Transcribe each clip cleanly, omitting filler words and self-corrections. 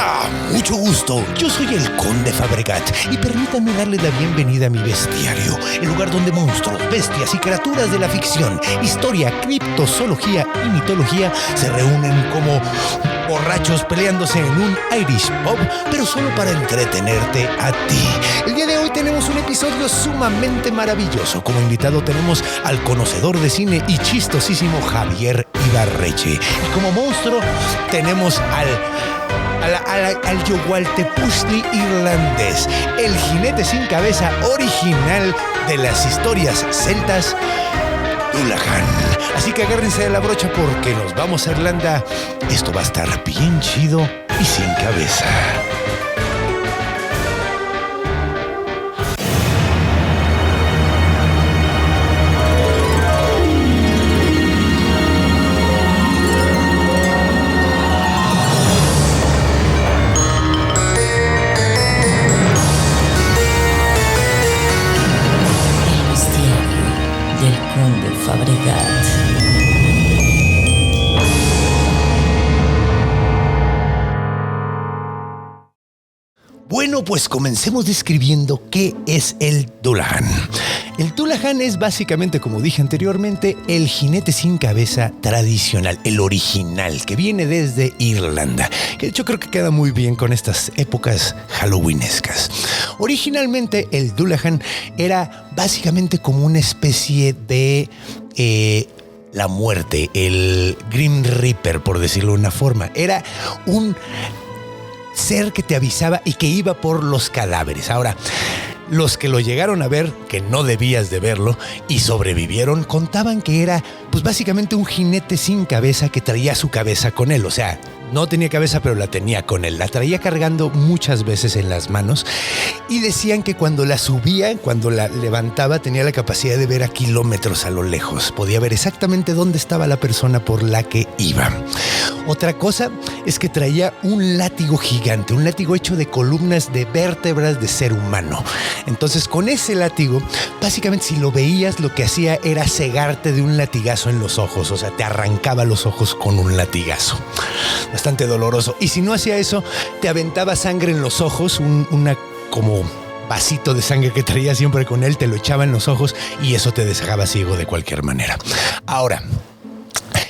Hola, mucho gusto. Yo soy el Conde Fabregat y permítanme darle la bienvenida a mi bestiario, el lugar donde monstruos, bestias y criaturas de la ficción, historia, criptozoología y mitología se reúnen como borrachos peleándose en un Irish pub, pero solo para entretenerte a ti. El día de hoy tenemos un episodio sumamente maravilloso. Como invitado tenemos al conocedor de cine y chistosísimo Javier Ibarreche. Y como monstruo tenemos al Yogualtepuzli irlandés, el jinete sin cabeza original de las historias celtas, Dullahan. Así que agárrense de la brocha porque nos vamos a Irlanda. Esto va a estar bien chido y sin cabeza. Bueno, pues comencemos describiendo qué es el Dullahan. El Dullahan es básicamente, como dije anteriormente, el jinete sin cabeza tradicional, el original, que viene desde Irlanda, que de hecho creo que queda muy bien con estas épocas halloweenescas. Originalmente el Dullahan era básicamente como una especie de la muerte, el Grim Reaper, por decirlo de una forma. Era un ser que te avisaba y que iba por los cadáveres. Ahora, los que lo llegaron a ver, que no debías de verlo, y sobrevivieron, contaban que era, pues básicamente un jinete sin cabeza que traía su cabeza con él. O sea, no tenía cabeza, pero la tenía con él. La traía cargando muchas veces en las manos y decían que cuando la subía, cuando la levantaba, tenía la capacidad de ver a kilómetros a lo lejos. Podía ver exactamente dónde estaba la persona por la que iba. Otra cosa es que traía un látigo gigante, un látigo hecho de columnas de vértebras de ser humano. Entonces, con ese látigo, básicamente si lo veías, lo que hacía era cegarte de un latigazo en los ojos. O sea, te arrancaba los ojos con un latigazo. Bastante doloroso. Y si no hacía eso, te aventaba sangre en los ojos, una como vasito de sangre que traía siempre con él, te lo echaba en los ojos y eso te dejaba ciego de cualquier manera. Ahora,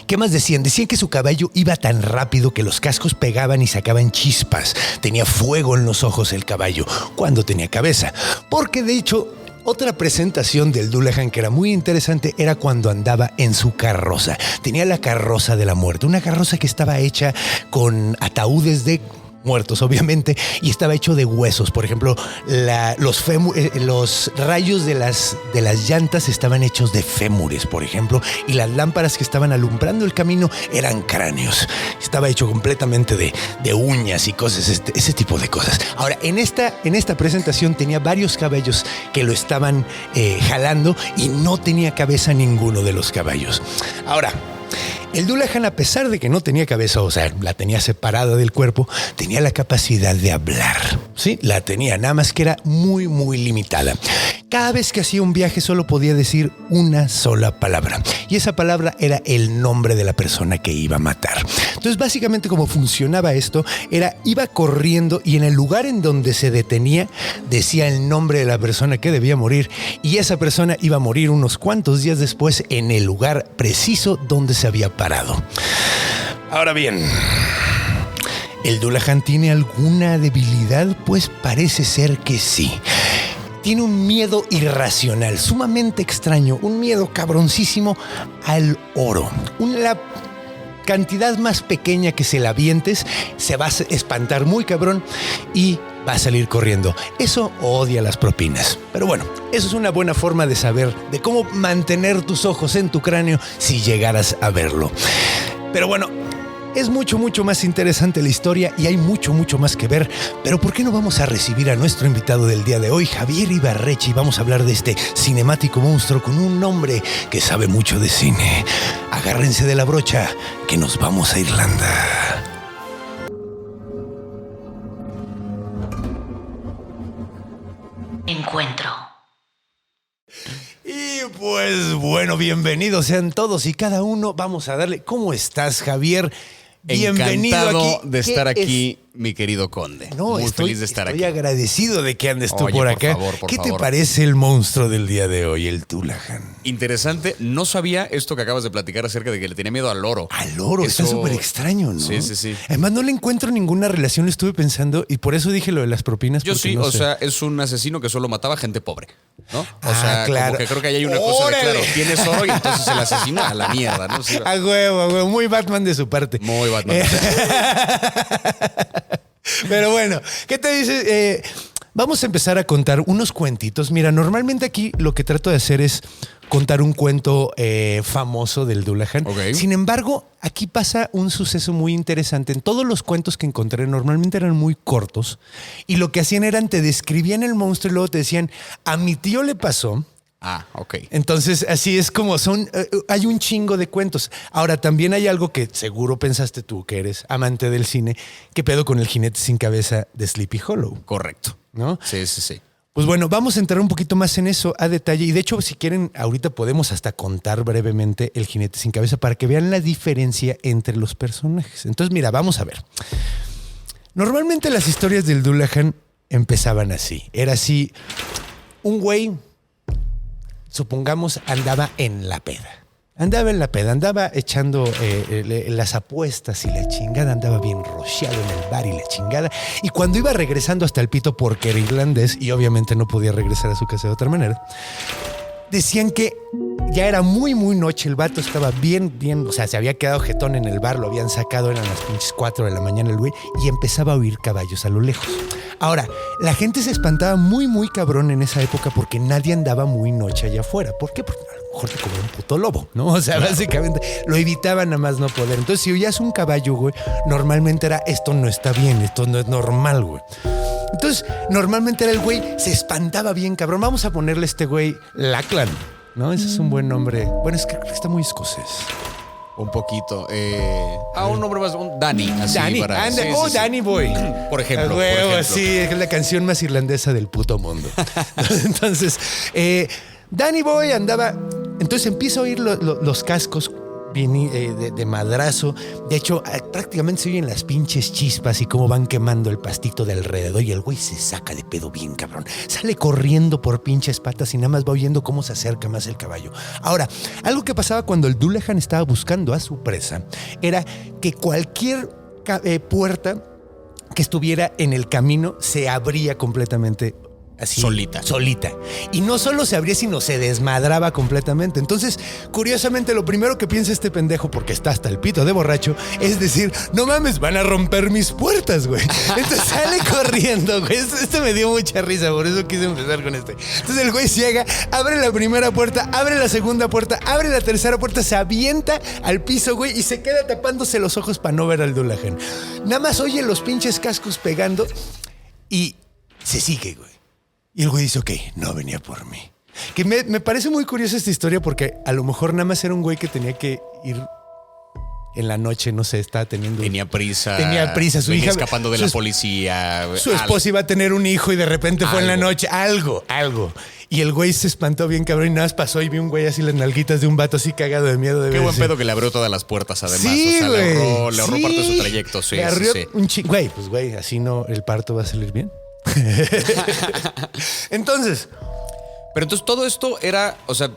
¿qué más decían? Decían que su caballo iba tan rápido que los cascos pegaban y sacaban chispas. Tenía fuego en los ojos el caballo cuando tenía cabeza. Porque de hecho, otra presentación del Dullahan que era muy interesante era cuando andaba en su carroza. Tenía la carroza de la muerte, una carroza que estaba hecha con ataúdes de muertos, obviamente, y estaba hecho de huesos. Por ejemplo, los rayos de las llantas estaban hechos de fémures, por ejemplo, y las lámparas que estaban alumbrando el camino eran cráneos. Estaba hecho completamente de uñas y cosas, ese tipo de cosas. Ahora, en esta presentación tenía varios caballos que lo estaban jalando y no tenía cabeza ninguno de los caballos. Ahora, el Dullahan, a pesar de que no tenía cabeza, o sea, la tenía separada del cuerpo, tenía la capacidad de hablar. Sí, la tenía, nada más que era muy, muy limitada. Cada vez que hacía un viaje solo podía decir una sola palabra. Y esa palabra era el nombre de la persona que iba a matar. Entonces, básicamente, como funcionaba esto, iba corriendo y en el lugar en donde se detenía, decía el nombre de la persona que debía morir. Y esa persona iba a morir unos cuantos días después en el lugar preciso donde se había parado. Ahora bien, ¿el Dullahan tiene alguna debilidad? Pues parece ser que sí. Tiene un miedo irracional, sumamente extraño, un miedo cabroncísimo al oro. La cantidad más pequeña que se la avientes se va a espantar muy cabrón y va a salir corriendo. Eso odia las propinas. Pero bueno, eso es una buena forma de saber de cómo mantener tus ojos en tu cráneo si llegaras a verlo. Pero bueno, es mucho, mucho más interesante la historia y hay mucho, mucho más que ver. Pero ¿por qué no vamos a recibir a nuestro invitado del día de hoy, Javier Ibarreche, y vamos a hablar de este cinemático monstruo con un nombre que sabe mucho de cine? Agárrense de la brocha, que nos vamos a Irlanda. Encuentro. Y pues bueno, bienvenidos sean todos y cada uno. Vamos a darle. ¿Cómo estás, Javier? Bienvenido Encantado aquí. de estar aquí mi querido Conde. No, muy feliz de estar aquí. Estoy agradecido de que andes tú Oye, por por acá. favor, por ¿Qué te favor. parece el monstruo del día de hoy, el Dullahan? Interesante. No sabía esto que acabas de platicar acerca de que le tenía miedo al loro. Al loro, Eso- está súper extraño, ¿no? Sí. Además, no le encuentro ninguna relación, lo estuve pensando, y por eso dije lo de las propinas. Yo porque sí, no o sé. sea, es un asesino que solo mataba gente pobre, ¿no? O Ah, sea, claro. como que creo que ahí hay una cosa de, ¡Órale! claro, tienes oro y entonces el asesino a la mierda, ¿no? Sí, A huevo, muy Batman de su parte. muy Batman. Pero bueno, ¿qué te dices? Vamos a empezar a contar unos cuentitos. Mira, normalmente aquí lo que trato de hacer es contar un cuento famoso del Dullahan. Ok. Sin embargo, aquí pasa un suceso muy interesante. En todos los cuentos que encontré normalmente eran muy cortos y lo que hacían eran te describían el monstruo y luego te decían, a mi tío le pasó. Ah, ok. Entonces, así es como son. Hay un chingo de cuentos. Ahora, también hay algo que seguro pensaste tú, que eres amante del cine. ¿Qué pedo con el jinete sin cabeza de Sleepy Hollow? Correcto. ¿No? Sí. Pues bueno, vamos a entrar un poquito más en eso a detalle. Y de hecho, si quieren, ahorita podemos hasta contar brevemente el jinete sin cabeza para que vean la diferencia entre los personajes. Entonces, mira, vamos a ver. Normalmente las historias del Dullahan empezaban así. Era así, un güey, supongamos, andaba en la peda. Andaba echando las apuestas y la chingada, andaba bien rocheado en el bar y la chingada. Y cuando iba regresando hasta el pito porque era irlandés y obviamente no podía regresar a su casa de otra manera, decían que ya era muy noche, el vato estaba bien, o sea, se había quedado jetón en el bar, lo habían sacado, eran las pinches 4 de la mañana el güey, y empezaba a oír caballos a lo lejos. Ahora, la gente se espantaba muy cabrón en esa época porque nadie andaba muy noche allá afuera. ¿Por qué? Porque a lo mejor te comía un puto lobo, ¿no? O sea, básicamente lo evitaban nada más no poder. Entonces, si oías un caballo, güey, normalmente era, esto no está bien, esto no es normal, güey. Entonces, normalmente era el güey, se espantaba bien, cabrón. Vamos a ponerle a este güey Lachlan, ¿no? Ese es un buen nombre. Bueno, es que creo que está muy escocés. Un poquito. Un nombre más, un Danny. Así Danny, para, anda, sí, oh, sí. Danny Boy. Por ejemplo. A huevo, por ejemplo. sí, es la canción más irlandesa del puto mundo. Entonces, Danny Boy andaba. Entonces empieza a oír los cascos de madrazo. De hecho, prácticamente se oyen las pinches chispas y cómo van quemando el pastito de alrededor. Y el güey se saca de pedo bien, cabrón. Sale corriendo por pinches patas y nada más va oyendo cómo se acerca más el caballo. Ahora, algo que pasaba cuando el Dullahan estaba buscando a su presa era que cualquier puerta que estuviera en el camino se abría completamente. Así, solita. Y no solo se abría, sino se desmadraba completamente. Entonces, curiosamente, lo primero que piensa este pendejo, porque está hasta el pito de borracho, es decir, no mames, van a romper mis puertas, güey. Entonces sale corriendo, güey. Esto me dio mucha risa, por eso quise empezar con este. Entonces el güey llega, abre la primera puerta, abre la segunda puerta, abre la tercera puerta, se avienta al piso, güey, y se queda tapándose los ojos para no ver al Dullahan. Nada más oye los pinches cascos pegando y se sigue, güey. Y el güey dice, ok, no venía por mí. Que me parece muy curiosa esta historia porque a lo mejor nada más era un güey que tenía que ir en la noche, no sé, estaba teniendo... Tenía prisa. Su venía hija... escapando de la policía. Su esposa iba a tener un hijo y de repente fue en la noche. Algo. Y el güey se espantó bien cabrón y nada más pasó y vi un güey así las nalguitas de un vato así cagado de miedo. Qué buen pedo que le abrió todas las puertas además. Sí, o sea, güey. le ahorró parte de su trayecto. Sí, le ahorró sí. un güey, pues güey, así no, el parto va a salir bien. Entonces... Pero entonces todo esto era, o sea,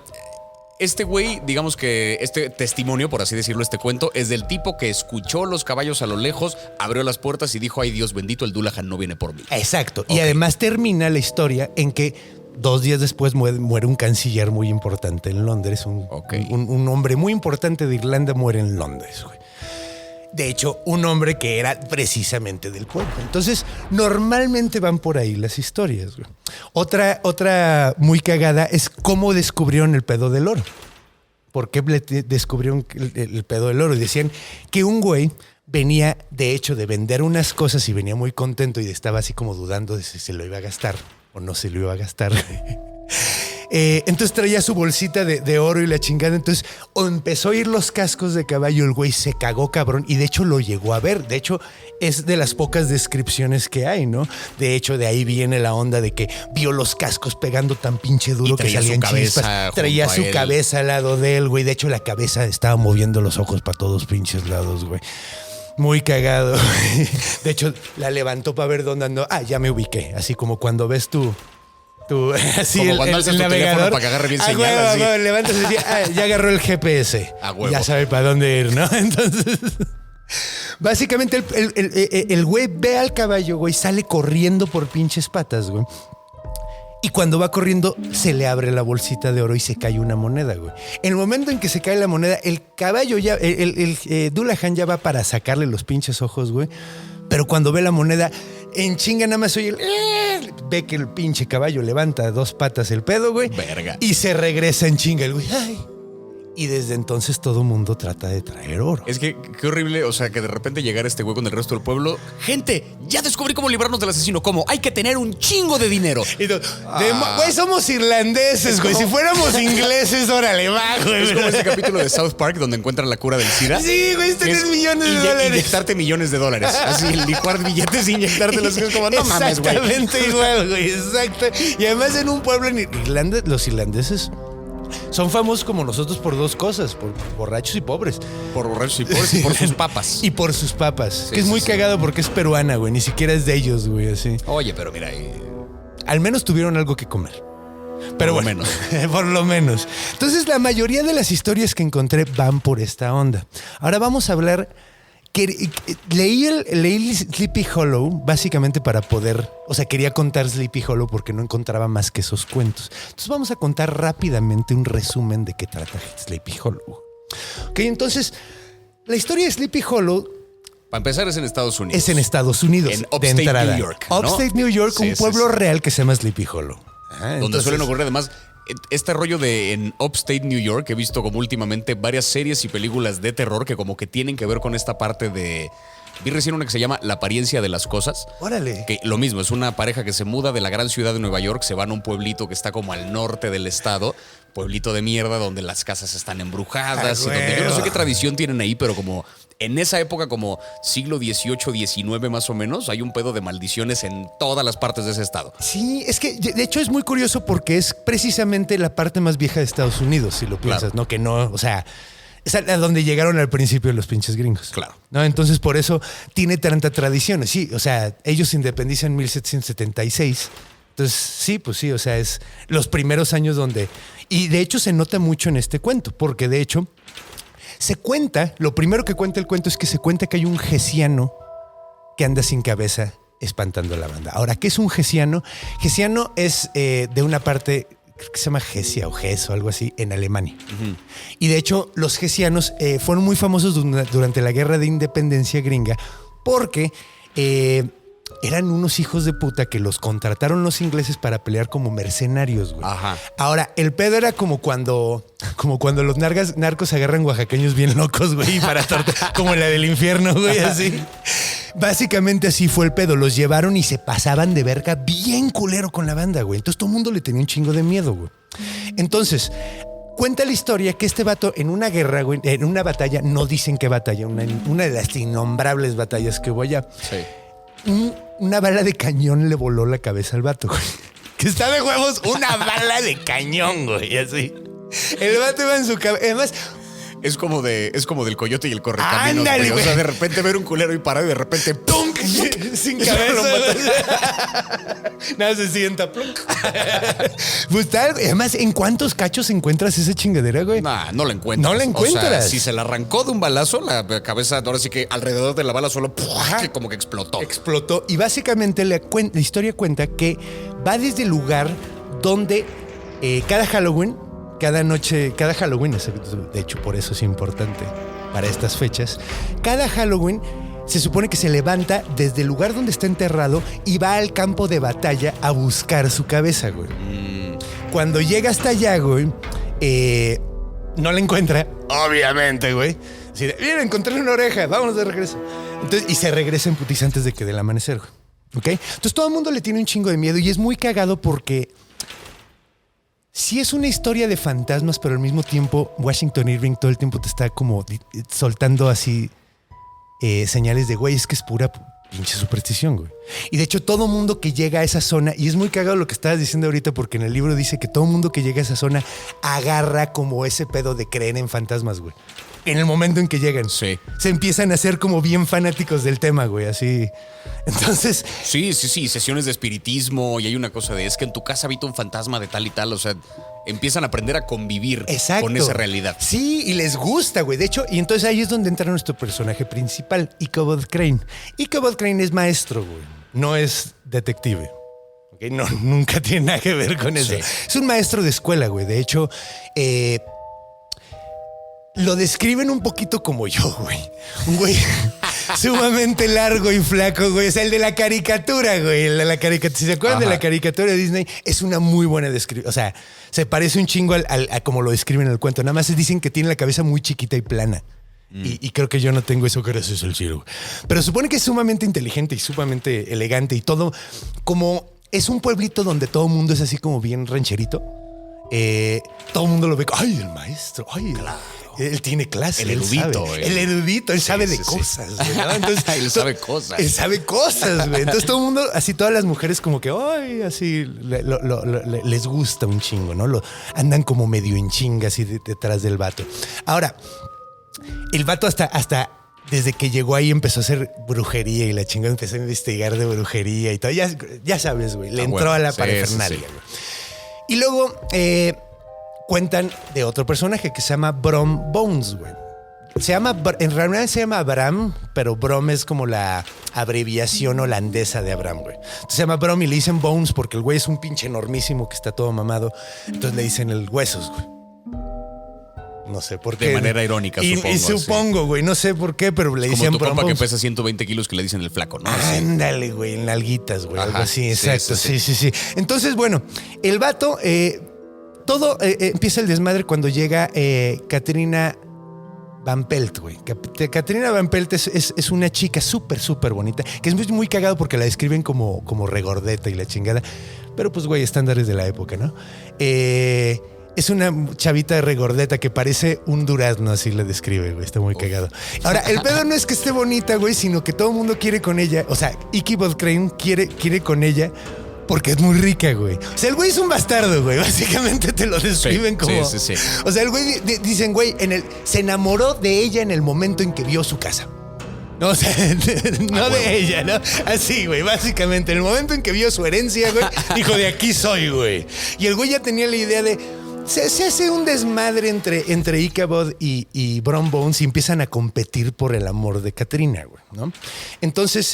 este güey, digamos que este testimonio, por así decirlo, este cuento, es del tipo que escuchó los caballos a lo lejos, abrió las puertas y dijo, ay Dios bendito, el Dullahan no viene por mí. Exacto. Okay. Y además termina la historia en que 2 días después muere un canciller muy importante en Londres. Un hombre muy importante de Irlanda muere en Londres, güey. De hecho, un hombre que era precisamente del pueblo. Entonces, normalmente van por ahí las historias, güey. Otra muy cagada es cómo descubrieron el pedo del oro. ¿Por qué descubrieron el pedo del oro? Y decían que un güey venía, de hecho, de vender unas cosas y venía muy contento y estaba así como dudando de si se lo iba a gastar o no se lo iba a gastar. Entonces traía su bolsita de oro y la chingada. Entonces empezó a oír los cascos de caballo. El güey se cagó, cabrón. Y de hecho lo llegó a ver. De hecho, es de las pocas descripciones que hay, ¿no? De hecho, de ahí viene la onda de que vio los cascos pegando tan pinche duro que salían chispas. Traía su cabeza al lado de él, güey. De hecho, la cabeza estaba moviendo los ojos para todos pinches lados, güey. Muy cagado. De hecho, la levantó para ver dónde andó. Ah, ya me ubiqué. Así como cuando ves así como cuando alzas tu teléfono para que agarre bien señal. Huevo, así. huevo, levantas y ya agarró el GPS. A huevo. Ya sabe para dónde ir, ¿no? Entonces, básicamente el güey ve al caballo, güey, sale corriendo por pinches patas, güey. Y cuando va corriendo, se le abre la bolsita de oro y se cae una moneda, güey. En el momento en que se cae la moneda, el caballo ya, Dullahan ya va para sacarle los pinches ojos, güey. Pero cuando ve la moneda, en chinga nada más oye ve que el pinche caballo levanta 2 patas el pedo, güey. Verga. Y se regresa en chinga el güey. Ay. Y desde entonces todo mundo trata de traer oro. Es que qué horrible, o sea, que de repente llegara este güey con el resto del pueblo. Gente, ya descubrí cómo librarnos del asesino. ¿Cómo? Hay que tener un chingo de dinero. Güey, somos irlandeses, güey. Si fuéramos ingleses, órale, va, güey. Es como este capítulo de South Park donde encuentran la cura del SIDA. Sí, güey, es tener millones de dólares. Inyectarte millones de dólares. Así, licuar billetes e inyectártelos. Es como, no mames, güey. Exactamente igual, güey, exacto. Y además en un pueblo en Irlanda, los irlandeses son famosos como nosotros por 2 cosas, por borrachos y pobres. Por borrachos y pobres y por sus papas. Y por sus papas. Sí, que es muy cagado porque es peruana, güey. Ni siquiera es de ellos, güey, así. Oye, pero mira, Al menos tuvieron algo que comer. Pero por bueno, lo menos. por lo menos. Entonces, la mayoría de las historias que encontré van por esta onda. Ahora vamos a hablar... Leí Sleepy Hollow básicamente para poder... O sea, quería contar Sleepy Hollow porque no encontraba más que esos cuentos. Entonces vamos a contar rápidamente un resumen de qué trata Sleepy Hollow. Ok, entonces, la historia de Sleepy Hollow... Para empezar es en Estados Unidos. Es en Estados Unidos. En Upstate New York, ¿no? Upstate New York, Sí, un pueblo real que se llama Sleepy Hollow. Donde suelen ocurrir además este rollo de en Upstate New York. He visto como últimamente varias series y películas de terror que como que tienen que ver con esta parte de... Vi recién una que se llama La apariencia de las cosas. Órale. Que lo mismo, es una pareja que se muda de la gran ciudad de Nueva York, se van a un pueblito que está como al norte del estado, pueblito de mierda donde las casas están embrujadas y donde yo no sé qué tradición tienen ahí, pero como en esa época, como siglo XVIII, XIX más o menos, hay un pedo de maldiciones en todas las partes de ese estado. Sí, es que de hecho es muy curioso porque es precisamente la parte más vieja de Estados Unidos, si lo piensas, ¿no? Que no, o sea, es a donde llegaron al principio los pinches gringos. Claro. ¿No? Entonces por eso tiene tanta tradición. Sí, o sea, ellos se independizan en 1776. Entonces, sí, pues sí, o sea, es los primeros años donde... Y de hecho se nota mucho en este cuento, porque de hecho se cuenta, lo primero que cuenta el cuento es que se cuenta que hay un gesiano que anda sin cabeza espantando a la banda. Ahora, ¿qué es un gesiano? Gesiano es de una parte... creo que se llama Gesia o Ges o algo así, en Alemania. Uh-huh. Y de hecho, los gesianos fueron muy famosos durante la Guerra de Independencia gringa porque eran unos hijos de puta que los contrataron los ingleses para pelear como mercenarios, güey. Ajá. Ahora, el pedo era como cuando los narcos agarran oaxaqueños bien locos, güey, para como la del infierno, güey, así. Básicamente así fue el pedo. Los llevaron y se pasaban de verga bien culero con la banda, güey. Entonces todo el mundo le tenía un chingo de miedo, güey. Entonces, cuenta la historia que este vato en una guerra, güey, en una batalla, no dicen qué batalla, una de las innombrables batallas que hubo allá. Sí. Una bala de cañón le voló la cabeza al vato, güey. Que está de huevos, una bala de cañón, güey, así. El vato iba en su cabeza. Además... Es como del Coyote y el Correcaminos, güey. O sea, de repente ver un culero y parado y de repente ¡pum! Sin cabeza. Nada, se sienta. Pues tal, además, ¿en cuántos cachos encuentras esa chingadera, güey? Nah, no la encuentras. No la encuentras. O sea, si se la arrancó de un balazo, la cabeza, ahora sí que alrededor de la bala solo que como que explotó. Explotó. Y básicamente la historia cuenta que va desde el lugar donde cada Halloween, de hecho por eso es importante para estas fechas, cada Halloween se supone que se levanta desde el lugar donde está enterrado y va al campo de batalla a buscar su cabeza, güey. Cuando llega hasta allá, güey, no la encuentra, obviamente, güey. Así de, mira, encontré una oreja, vámonos de regreso. Entonces, y se regresa en putiza antes de que del amanecer, güey. ¿Ok? Entonces todo el mundo le tiene un chingo de miedo y es muy cagado porque... sí es una historia de fantasmas, pero al mismo tiempo Washington Irving todo el tiempo te está como soltando así señales de, güey, es que es pura pinche superstición, güey. Y de hecho todo mundo que llega a esa zona, y es muy cagado lo que estabas diciendo ahorita porque en el libro dice que todo mundo que llega a esa zona agarra como ese pedo de creer en fantasmas, güey. en el momento en que llegan. Sí. Se empiezan a ser como bien fanáticos del tema, güey, así. Entonces... Sí, sesiones de espiritismo y hay una cosa de, es que en tu casa habita un fantasma de tal y tal, o sea, empiezan a aprender a convivir con esa realidad. Sí, y les gusta, güey. De hecho, y entonces ahí es donde entra nuestro personaje principal, Ichabod Crane. Ichabod Crane es maestro, güey, no es detective. Okay, no, nunca tiene nada que ver con eso. Sí. Es un maestro de escuela, güey. De hecho, lo describen un poquito como yo, güey. Un güey sumamente largo y flaco, güey. O sea, el de la caricatura, güey. El de la caricatura. Si se acuerdan de la caricatura de Disney, es una muy buena descripción. O sea, se parece un chingo a como lo describen en el cuento. Nada más se dicen que tiene la cabeza muy chiquita y plana. Y creo que yo no tengo eso gracias al cielo. Pero supone que es sumamente inteligente y sumamente elegante y todo. Como es un pueblito donde todo el mundo es así como bien rancherito. Todo el mundo lo ve. ¡Ay, el maestro! ¡Ay, claro! Él tiene clase. El erudito. El erudito, él sabe de cosas. ¿No? Entonces, él sabe cosas. Él sabe cosas, güey. Entonces todo el mundo, así todas las mujeres como que, ay, así les gusta un chingo, ¿no? Andan como medio en chinga así detrás del vato. Ahora, el vato hasta desde que llegó ahí empezó a hacer brujería y la chingada empezó a investigar de brujería y todo. Ya sabes, güey. Le entró a la parafernalia, güey. Y luego cuentan de otro personaje que se llama Brom Bones, güey. En realidad se llama Bram, pero Brom es como la abreviación holandesa de Abraham, güey. Entonces se llama Brom y le dicen Bones porque el güey es un pinche enormísimo que está todo mamado. Entonces le dicen el huesos, güey. No sé por qué. De manera irónica, supongo. Y supongo, güey. No sé por qué, pero le decían... Como tu compa que pesa 120 kilos que le dicen el flaco, ¿no? Ándale, güey. En nalguitas, güey. Algo así, exacto. Sí. Entonces, bueno, el vato... todo empieza el desmadre cuando llega Katrina Van Pelt, güey. Katrina Van Pelt es una chica súper, súper bonita, que es muy, muy cagado porque la describen como regordeta y la chingada. Pero pues, güey, estándares de la época, ¿no? Es una chavita regordeta que parece un durazno, así la describe, güey. Está muy cagado. Ahora, el pedo no es que esté bonita, güey, sino que todo el mundo quiere con ella. O sea, Ichabod Crane quiere con ella porque es muy rica, güey. O sea, el güey es un bastardo, güey. Básicamente te lo describen como... Sí. O sea, el güey, dicen, güey, se enamoró de ella en el momento en que vio su casa. No, o sea, no de ella, ¿no? Así, güey, básicamente. En el momento en que vio su herencia, güey, dijo, de aquí soy, güey. Y el güey ya tenía la idea de... Se hace un desmadre entre Ichabod y Brom Bones y empiezan a competir por el amor de Katrina, güey, ¿no? Entonces...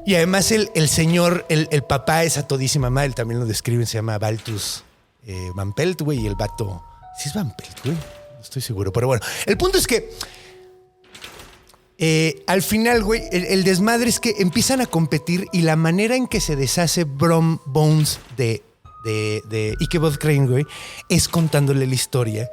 y además el señor, el papá es a todísima madre, él también lo describen, se llama Baltus Van Pelt, güey, y el vato... ¿Sí es Van Pelt, güey? No estoy seguro, pero bueno. El punto es que al final, güey, el desmadre es que empiezan a competir y la manera en que se deshace Brom Bones de Ichabod Crane, güey, es contándole la historia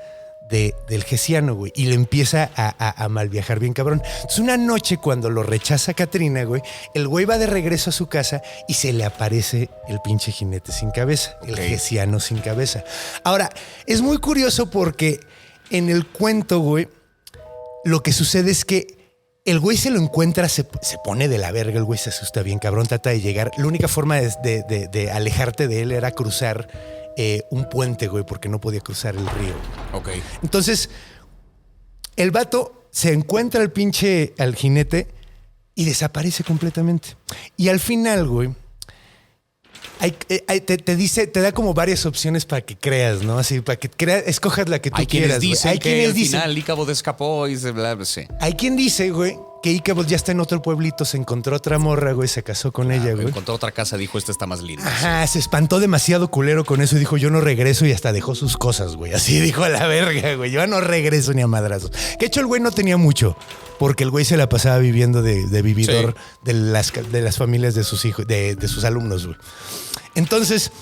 del Hesiano, güey, y le empieza a mal viajar bien cabrón. Entonces una noche cuando lo rechaza Katrina, güey, el güey va de regreso a su casa y se le aparece el pinche jinete sin cabeza, el Hesiano sin cabeza. Ahora, es muy curioso porque en el cuento, güey, lo que sucede es que el güey se lo encuentra, se pone de la verga, el güey se asusta bien cabrón, trata de llegar. La única forma de alejarte de él era cruzar un puente, güey, porque no podía cruzar el río. Ok. Entonces, el vato se encuentra al jinete y desaparece completamente. Y al final, güey, te da como varias opciones para que creas, ¿no? Así, para que escojas la que tú quieras. Hay quienes dicen que al final Ichabod escapó y se bla, sí. Hay quien dice, güey, que Ichabod ya está en otro pueblito, se encontró otra morra, güey, se casó con ella, güey. Encontró otra casa, dijo, esta está más linda. Ajá, se espantó demasiado culero con eso y dijo, yo no regreso, y hasta dejó sus cosas, güey. Así dijo a la verga, güey, yo no regreso ni a madrazos. Que de hecho el güey no tenía mucho, porque el güey se la pasaba viviendo de vividor de las familias de sus hijos, de sus alumnos, güey. Entonces,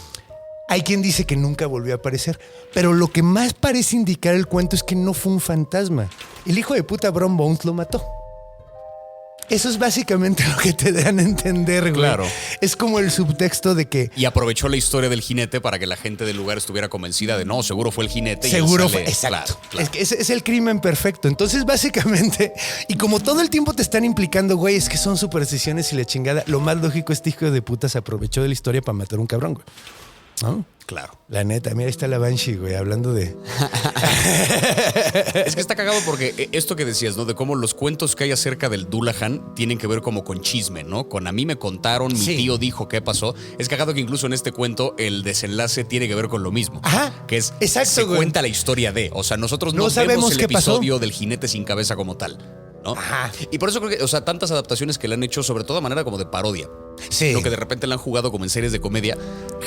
hay quien dice que nunca volvió a aparecer, pero lo que más parece indicar el cuento es que no fue un fantasma. El hijo de puta Brom Bones lo mató. Eso es básicamente lo que te dan a entender, güey. Claro. Es como el subtexto de que... Y aprovechó la historia del jinete para que la gente del lugar estuviera convencida de no, seguro fue el jinete. Seguro fue, exacto. Claro. Es que es el crimen perfecto. Entonces, básicamente, y como todo el tiempo te están implicando, güey, es que son supersticiones y la chingada, lo más lógico, este hijo de puta se aprovechó de la historia para matar a un cabrón, güey. ¿no? Claro. La neta, mira, ahí está la Banshee, güey, hablando de... Es que está cagado porque esto que decías, ¿no? De cómo los cuentos que hay acerca del Dullahan tienen que ver como con chisme, ¿no? Con a mí me contaron, mi tío dijo qué pasó. Es cagado que incluso en este cuento el desenlace tiene que ver con lo mismo. Ajá. Que es, exacto, se güey. cuenta la historia de. O sea, nosotros no sabemos vemos el qué pasó. episodio del jinete sin cabeza como tal, ¿no? Ajá. Y por eso creo que, o sea, tantas adaptaciones que le han hecho, sobre todo de manera como de parodia. Sí. Lo que de repente le han jugado como en series de comedia.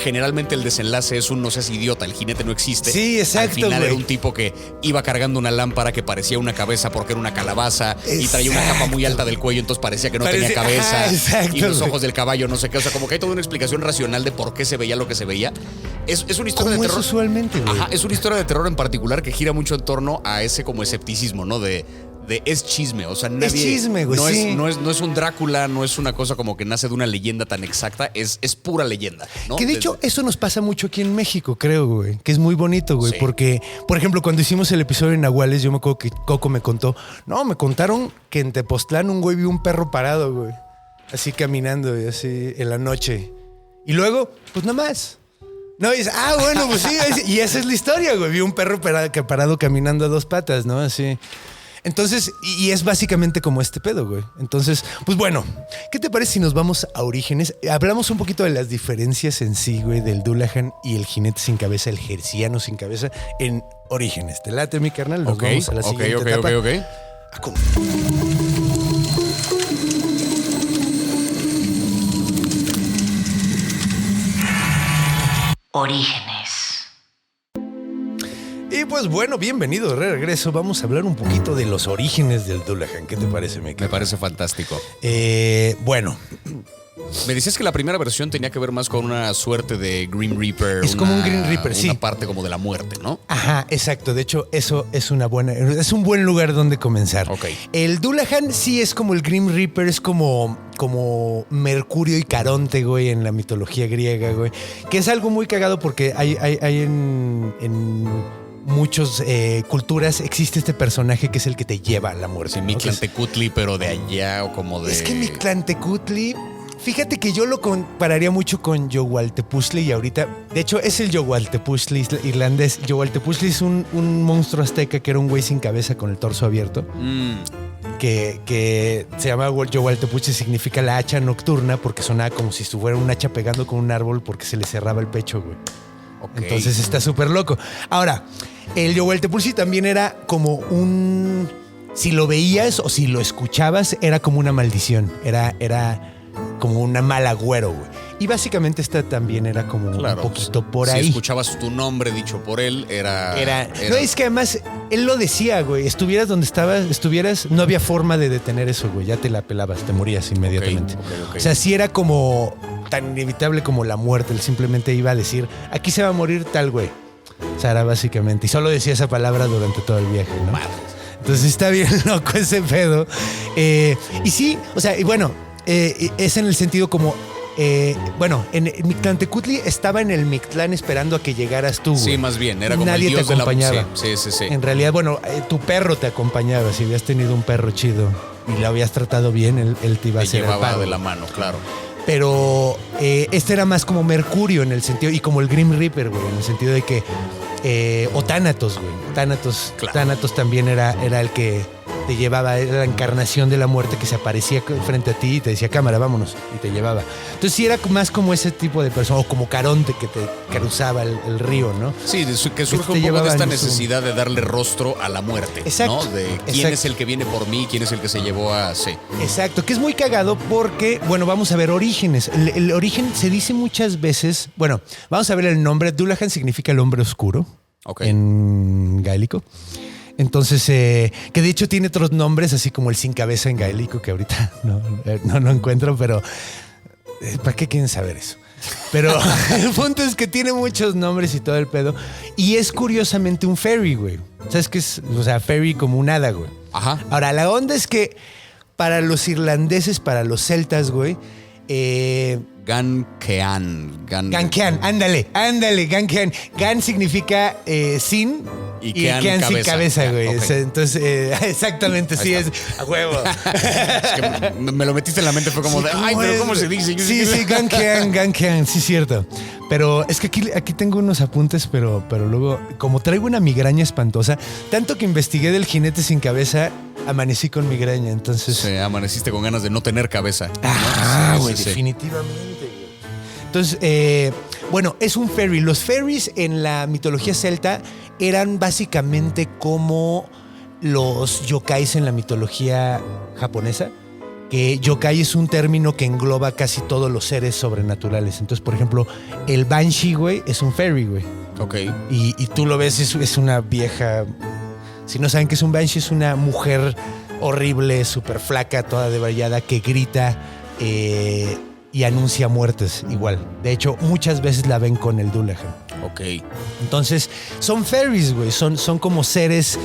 Generalmente el desenlace es un no seas idiota, el jinete no existe. Sí, exacto, Al final güey. era un tipo que iba cargando una lámpara que parecía una cabeza porque era una calabaza y traía una capa muy alta del cuello, entonces parecía que no tenía cabeza. Exacto, y los güey. ojos del caballo, no sé qué. O sea, como que hay toda una explicación racional de por qué se veía lo que se veía. Es una historia ¿Cómo de es terror. usualmente, güey? Ajá, es una historia de terror en particular que gira mucho en torno a ese como escepticismo, ¿no? De es chisme, o sea, nadie... Es chisme, güey, no sí. no es un Drácula, no es una cosa como que nace de una leyenda tan exacta, es pura leyenda, ¿no? Que de hecho eso nos pasa mucho aquí en México, creo, güey. Que es muy bonito, güey. Sí. Porque, por ejemplo, cuando hicimos el episodio en Nahuales, yo me acuerdo que Coco me contó. No, me contaron que en Tepoztlán un güey vio un perro parado, güey. Así caminando, y así en la noche. Y luego, pues nada más. No, y dices, bueno, pues sí. Y esa es la historia, güey. Vio un perro parado caminando a dos patas, ¿no? Así. Entonces, y es básicamente como este pedo, güey. Entonces, pues bueno, ¿qué te parece si nos vamos a Orígenes? Hablamos un poquito de las diferencias en sí, güey, del Dullahan y el jinete sin cabeza, el jerciano sin cabeza, en Orígenes. ¿Te late, mi carnal? Nos vamos a la siguiente etapa. Ok. Orígenes. Y pues bueno, bienvenido de regreso. Vamos a hablar un poquito de los orígenes del Dullahan. ¿Qué te parece, mi carnal? Me parece fantástico. Bueno, Me decías que la primera versión tenía que ver más con una suerte de Grim Reaper. Es como un Grim Reaper, sí. Una parte como de la muerte, ¿no? ajá, exacto. De hecho, eso es un buen lugar donde comenzar. Ok. El Dullahan sí es como el Grim Reaper, es como Mercurio y Caronte, güey, en la mitología griega, güey. Que es algo muy cagado porque hay en muchas culturas existe este personaje que es el que te lleva a la muerte. Sí, ¿no? Mictlantecutli, pero de allá o como de... Es que Mictlantecutli, fíjate que yo lo compararía mucho con Yowaltepuzli y ahorita, de hecho es el Yowaltepuzli irlandés. Yowaltepuzli es un monstruo azteca que era un güey sin cabeza con el torso abierto. Que se llama Yowaltepuzli, significa la hacha nocturna porque sonaba como si estuviera un hacha pegando con un árbol porque se le cerraba el pecho, güey. Ok. Entonces está súper loco. Ahora, el Yowaltepuzli también era como un... Si lo veías o si lo escuchabas, era como una maldición. Era como un mal agüero, güey. Y básicamente esta también era como un poquito por si ahí. Si escuchabas tu nombre dicho por él, era... No, es que además él lo decía, güey. Estuvieras donde estuvieras, no había forma de detener eso, güey. Ya te la pelabas, te morías inmediatamente. Ok. O sea, sí era como tan inevitable como la muerte. Él simplemente iba a decir, aquí se va a morir tal güey. O sea, era básicamente. Y solo decía esa palabra durante todo el viaje, ¿no? Madre. Entonces está bien loco ese pedo. Y sí, o sea, y bueno, es en el sentido como... en Mictlantecutli estaba en el Mictlán esperando a que llegaras tú, güey. Sí, más bien, era como Nadie el dios te acompañaba. de la... Sí. En realidad, tu perro te acompañaba. Si habías tenido un perro chido y lo habías tratado bien, él te iba a Te hacer el llevaba paro. de la mano, claro. Pero este era más como Mercurio en el sentido, y como el Grim Reaper, güey, en el sentido de que... o Thanatos, güey. Thanatos también era el que te llevaba, era la encarnación de la muerte que se aparecía frente a ti y te decía, cámara, vámonos, y te llevaba. Entonces sí era más como ese tipo de persona, o como Caronte que te cruzaba el río, ¿no? Sí, que surge te un poco de llevaban esta su- necesidad de darle rostro a la muerte. Exacto, ¿No? De quién exacto. es el que viene por mí, quién es el que se llevó a... Sí. Exacto, que es muy cagado porque, bueno, vamos a ver orígenes. El origen se dice muchas veces, bueno, vamos a ver el nombre. Dullahan significa el hombre oscuro Ok. en gaélico. Entonces, que de hecho tiene otros nombres, así como el sin cabeza en gaélico, que ahorita no encuentro, pero ¿para qué quieren saber eso? Pero el punto es que tiene muchos nombres y todo el pedo. Y es curiosamente un fairy, güey. ¿Sabes qué es? O sea, fairy como un hada, güey. Ajá. Ahora, la onda es que para los irlandeses, para los celtas, güey, Gankean. Gankean, ándale, Gankean. Gan significa sin Y y Kean, Kean sin cabeza. cabeza, güey. Ok. Entonces, exactamente, sí, está. es a huevo. Es que me lo metiste en la mente, fue como Sí, de, ay, pero ¿cómo se dice? Sí, Gankean, sí, cierto. Pero es que aquí tengo unos apuntes, pero luego, como traigo una migraña espantosa, tanto que investigué del jinete sin cabeza, amanecí con migraña, entonces... Sí, amaneciste con ganas de no tener cabeza. Ah, Sí, güey, sí, sí. definitivamente, güey. Entonces, bueno, es un ferry. Los ferries en la mitología celta eran básicamente como los yokais en la mitología japonesa. Que yokai es un término que engloba casi todos los seres sobrenaturales. Entonces, por ejemplo, el banshee, güey, es un fairy, güey. Ok. Y tú lo ves, es una vieja... Si no saben qué es un banshee, es una mujer horrible, súper flaca, toda debrayada, que grita y anuncia muertes igual. De hecho, muchas veces la ven con el Dullahan. Ok. Entonces, son fairies, güey. Son como seres...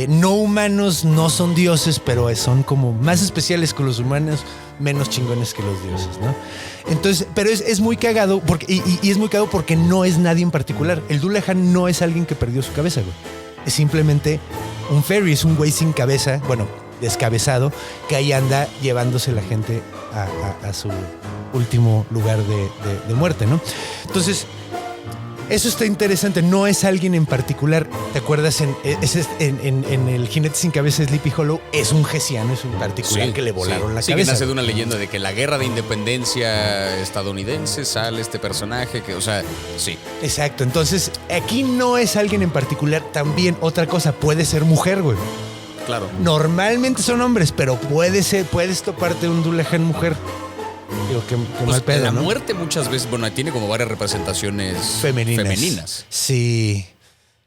no humanos, no son dioses, pero son como más especiales que los humanos, menos chingones que los dioses, ¿no? Entonces, pero es muy cagado porque, y es muy cagado porque no es nadie en particular. El Dullahan no es alguien que perdió su cabeza, güey. Es simplemente un fairy, es un güey sin cabeza, bueno, descabezado, que ahí anda llevándose la gente a su último lugar de muerte, ¿no? Entonces, eso está interesante, no es alguien en particular. ¿Te acuerdas? En el jinete sin cabeza Sleepy Hollow es un gesiano, es un particular que le volaron la sí, cabeza. que nace de una leyenda de que la guerra de independencia estadounidense sale este personaje que, o sea, sí. Exacto, entonces aquí no es alguien en particular. También otra cosa, puede ser mujer, güey. Claro. Normalmente son hombres, pero puedes toparte un Dullahan mujer. Digo, qué Pues mal pedo, la ¿no? muerte muchas veces, bueno, tiene como varias representaciones femeninas.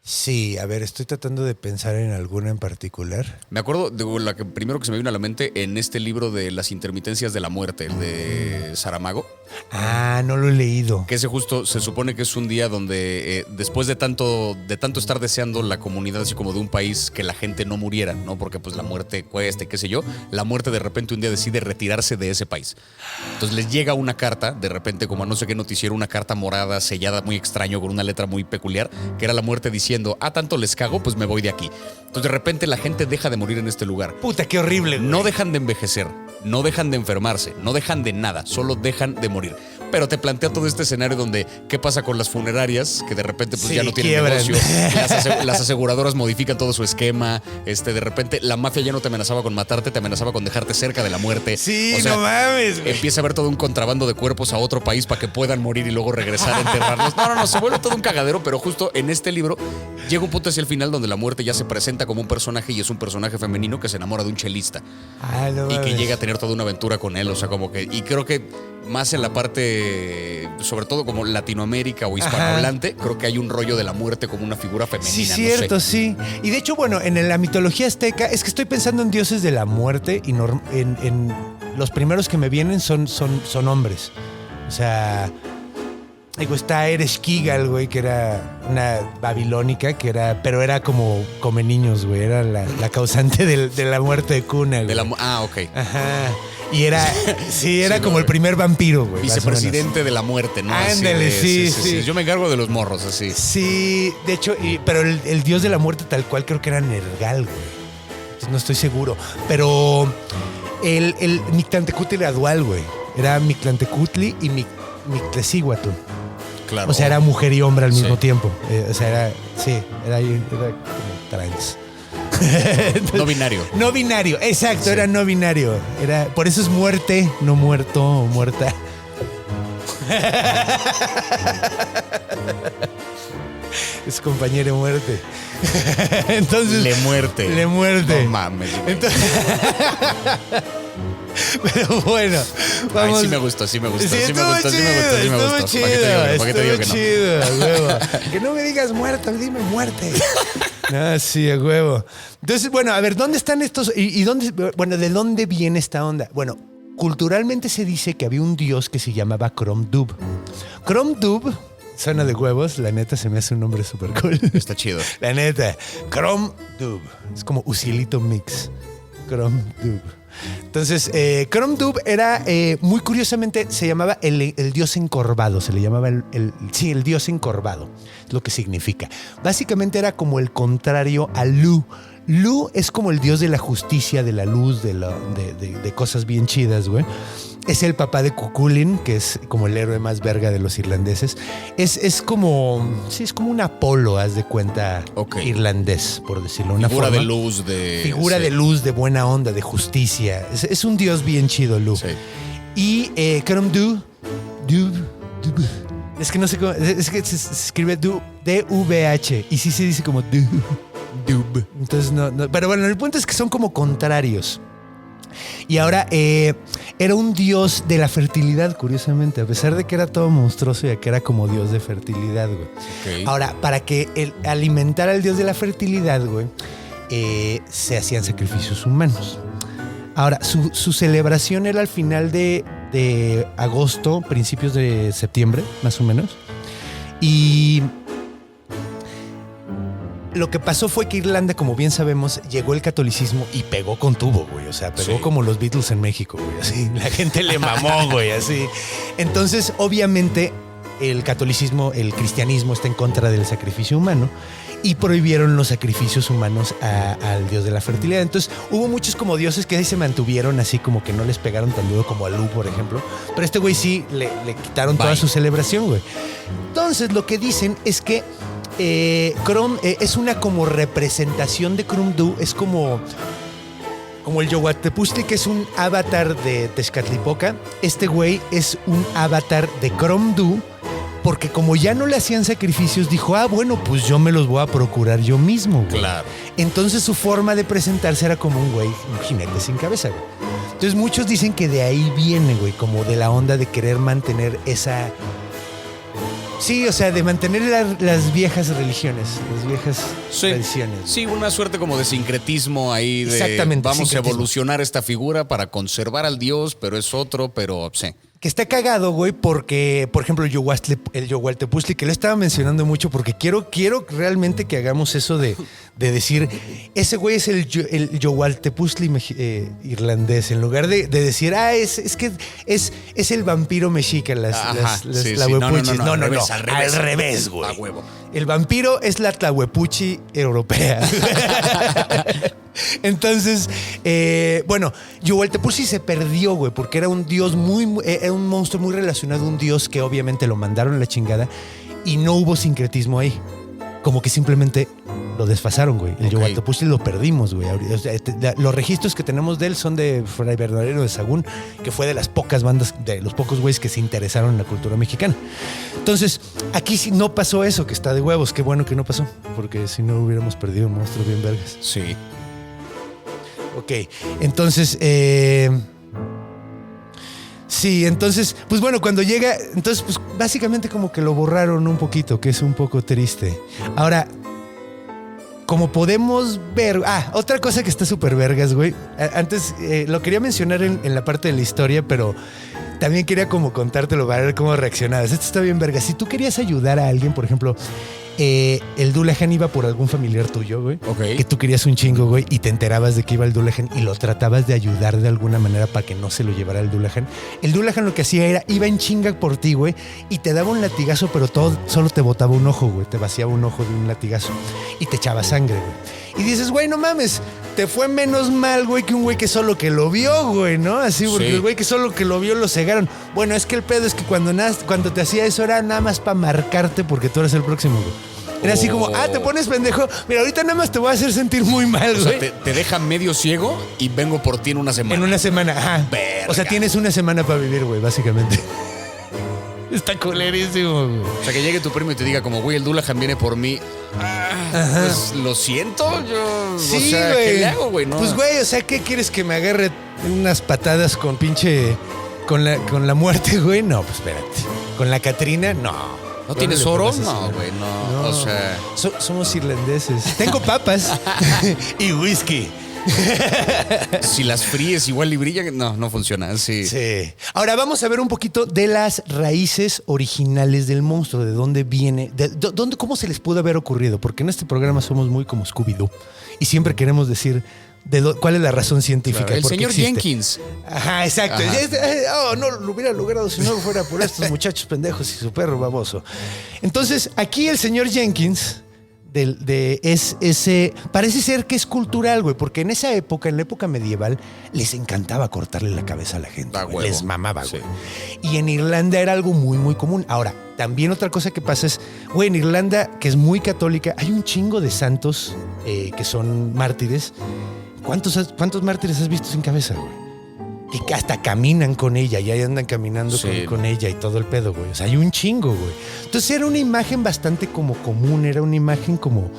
Sí, a ver, estoy tratando de pensar en alguna en particular. Me acuerdo de la que primero que se me vino a la mente en este libro de las intermitencias de la muerte, el de Saramago. Ah, no lo he leído. Que ese justo se supone que es un día donde después de tanto estar deseando la comunidad así como de un país que la gente no muriera, ¿no? Porque pues la muerte cuesta y qué sé yo, la muerte de repente un día decide retirarse de ese país. Entonces les llega una carta, de repente como a no sé qué noticiero, una carta morada, sellada muy extraño, con una letra muy peculiar, que era la muerte diciendo, tanto les cago, pues me voy de aquí. Entonces de repente la gente deja de morir en este lugar. Puta, qué horrible, güey. No dejan de envejecer, no dejan de enfermarse, no dejan de nada, solo dejan de morir. Pero te plantea todo este escenario donde qué pasa con las funerarias, que de repente pues Sí, ya no tienen quiebran. negocio, las aseguradoras modifican todo su esquema, de repente la mafia ya no te amenazaba con matarte, te amenazaba con dejarte cerca de la muerte. Sí, O sea, no mames, güey. empieza a haber todo un contrabando de cuerpos a otro país para que puedan morir y luego regresar a enterrarlos. No, se vuelve todo un cagadero, pero justo en este libro llega un punto hacia el final donde la muerte ya se presenta como un personaje y es un personaje femenino que se enamora de un chelista No y que mames. llega a tener toda una aventura con él, o sea, como que, y creo que más en la parte, sobre todo como Latinoamérica o hispanohablante, creo que hay un rollo de la muerte como una figura femenina. Sí, no cierto, sé. sí. Y de hecho, bueno, en la mitología azteca, es que estoy pensando en dioses de la muerte y en los primeros que me vienen son hombres. O sea, digo, está Ereshkigal, güey, que era una babilónica, pero era como come niños, güey. Era la causante de la muerte de Cuna, güey. Ok. Ajá. Y era, era Sí, como no, el primer vampiro, güey. más o menos. Vicepresidente de la muerte, ¿no? Así Ándale, de- sí. Yo me encargo de los morros, así. Sí, de hecho, pero el dios de la muerte tal cual creo que era Nergal, güey. No estoy seguro. Pero el Mictlantecutli era dual, güey. Era Mictlantecutli y Mictlesíhuatl. Claro. O sea, era mujer y hombre al mismo Sí. tiempo. O sea, era como trans. No binario. No binario, exacto, Sí. era no binario. Por eso es muerte, no muerto o muerta. Es compañero de muerte. Entonces. Le muerte. Le muerte. No mames. güey. Entonces, pero bueno, vamos. Ay, sí me gustó. Estuvo chido, ¿Para qué te digo que no? estuvo chido, a huevo. Que no me digas muerto, dime muerte. Ah, sí, a huevo. Entonces, bueno, a ver, ¿dónde están estos? ¿Y dónde, bueno, de dónde viene esta onda? Bueno, culturalmente se dice que había un dios que se llamaba Crom-Dub. Crom-Dub suena de huevos, la neta se me hace un nombre súper cool. Está chido. La neta, Crom-Dub. Es como Ucielito Mix. Crom-Dub. Entonces, Crom-Dub era, muy curiosamente, se llamaba el dios encorvado. Se le llamaba el dios encorvado. Es lo que significa. Básicamente era como el contrario a Lu. Lu es como el dios de la justicia, de la luz, de cosas bien chidas, güey. Es el papá de Cuchulainn, que es como el héroe más verga de los irlandeses. Es como, sí, es como un Apolo, haz de cuenta, irlandés, por decirlo de una forma. Figura de luz, Figura de luz, de buena onda, de justicia. Es un dios bien chido, Lu. Sí. Y Crom-Duv, es que no sé cómo, es que se escribe D-U-V-H, y sí se dice como Dub. Entonces no, pero bueno, el punto es que son como contrarios. Y ahora era un dios de la fertilidad, curiosamente, a pesar de que era todo monstruoso y que era como dios de fertilidad, güey. Okay. Ahora, para que alimentara al dios de la fertilidad, güey, se hacían sacrificios humanos. Ahora, su celebración era al final de agosto, principios de septiembre, más o menos. Y lo que pasó fue que Irlanda, como bien sabemos, llegó el catolicismo y pegó con tubo, güey. O sea, pegó como los Beatles en México, güey. Así, la gente le mamó, güey, así. Entonces, obviamente, el catolicismo, el cristianismo está en contra del sacrificio humano y prohibieron los sacrificios humanos al dios de la fertilidad. Entonces, hubo muchos como dioses que ahí se mantuvieron así como que no les pegaron tan duro como a Lu, por ejemplo. Pero este güey sí le quitaron toda su celebración, güey. Entonces, lo que dicen es que Crom es una como representación de Crom-Duv, es como el Yohualtepuztli, que es un avatar de Tezcatlipoca. Este güey es un avatar de Crom-Duv, porque como ya no le hacían sacrificios, dijo, bueno, pues yo me los voy a procurar yo mismo, güey. Claro. Entonces su forma de presentarse era como un güey, un jinete sin cabeza, güey. Entonces muchos dicen que de ahí viene, güey, como de la onda de querer mantener esa... Sí, o sea, de mantener las viejas religiones, las viejas tradiciones. Sí, una suerte como de sincretismo ahí de exactamente, vamos a evolucionar esta figura para conservar al dios, pero es otro, pero sí. Que está cagado, güey, porque, por ejemplo, el Yohualtepuztli, que lo estaba mencionando mucho, porque quiero realmente que hagamos eso de decir, ese güey es el Yohualtepuztli irlandés, en lugar de decir, es que es el vampiro mexica, las tlahuepuchis. No, al revés, güey. A huevo. El vampiro es la tlahuepuchi europea. Entonces, bueno, Yohualtepuztli se perdió, güey, porque era un dios era un monstruo muy relacionado a un dios que obviamente lo mandaron a la chingada y no hubo sincretismo ahí. Como que simplemente lo desfasaron, güey. El Yohualtepuztli lo perdimos, güey. O sea, los registros que tenemos de él son de Fray Bernardino de Sahagún, que fue de las pocas bandas, de los pocos güeyes que se interesaron en la cultura mexicana. Entonces, aquí sí no pasó eso, que está de huevos. Qué bueno que no pasó, porque si no hubiéramos perdido un monstruo bien vergas. Sí. Ok, entonces... sí, entonces, pues bueno, cuando llega, entonces, pues básicamente como que lo borraron un poquito, que es un poco triste. Ahora, como podemos ver... otra cosa que está súper vergas, güey. Antes, lo quería mencionar en la parte de la historia, pero también quería como contártelo para ver cómo reaccionabas. Esto está bien vergas. Si tú querías ayudar a alguien, por ejemplo... el Dullahan iba por algún familiar tuyo, güey. Que tú querías un chingo, güey, y te enterabas de que iba el Dullahan y lo tratabas de ayudar de alguna manera para que no se lo llevara el Dullahan. El Dullahan lo que hacía era, iba en chinga por ti, güey, y te daba un latigazo, pero solo te botaba un ojo, güey. Te vaciaba un ojo de un latigazo y te echaba sangre, güey. Y dices, güey, no mames, te fue menos mal, güey, que un güey que solo que lo vio, güey, ¿no? Así, porque el güey que solo que lo vio lo cegaron. Bueno, es que el pedo es que cuando te hacía eso era nada más para marcarte porque tú eres el próximo, güey. Era así como, te pones pendejo. Mira, ahorita nada más te voy a hacer sentir muy mal, güey. O sea, te deja medio ciego y vengo por ti en una semana. En una semana, ajá. Verga. O sea, tienes una semana para vivir, güey, básicamente. Está culerísimo, güey. O sea, que llegue tu primo y te diga como, güey, el Dullahan viene por mí. Pues, lo siento, yo... Sí, o sea, güey. ¿Qué le hago, güey? No. Pues, güey, o sea, ¿qué quieres que me agarre unas patadas con pinche... Con la muerte, güey? No, pues espérate. ¿Con la Catrina? No. ¿No tienes oro? No, güey, no. O sea... somos irlandeses. Tengo papas y whisky. Si las fríes igual y brillan, no funciona. Sí. Ahora vamos a ver un poquito de las raíces originales del monstruo, de dónde viene, cómo se les pudo haber ocurrido, porque en este programa somos muy como Scooby-Doo y siempre queremos decir cuál es la razón científica. Claro, el señor existe. Jenkins. Ajá, exacto. Ajá. No lo hubiera logrado si no fuera por estos muchachos pendejos y su perro baboso. Entonces, aquí el señor Jenkins es ese. Parece ser que es cultural, güey, porque en esa época, en la época medieval, les encantaba cortarle la cabeza a la gente. Da Güey. huevo. Les mamaba, Sí. güey. Y en Irlanda era algo muy, muy común. Ahora, también otra cosa que pasa es, güey, en Irlanda, que es muy católica, hay un chingo de santos que son mártires. ¿Cuántos mártires has visto sin cabeza, güey? Que hasta caminan con ella, y ahí andan caminando Sí. con ella y todo el pedo, güey. O sea, hay un chingo, güey. Entonces era una imagen bastante como común, era una imagen como...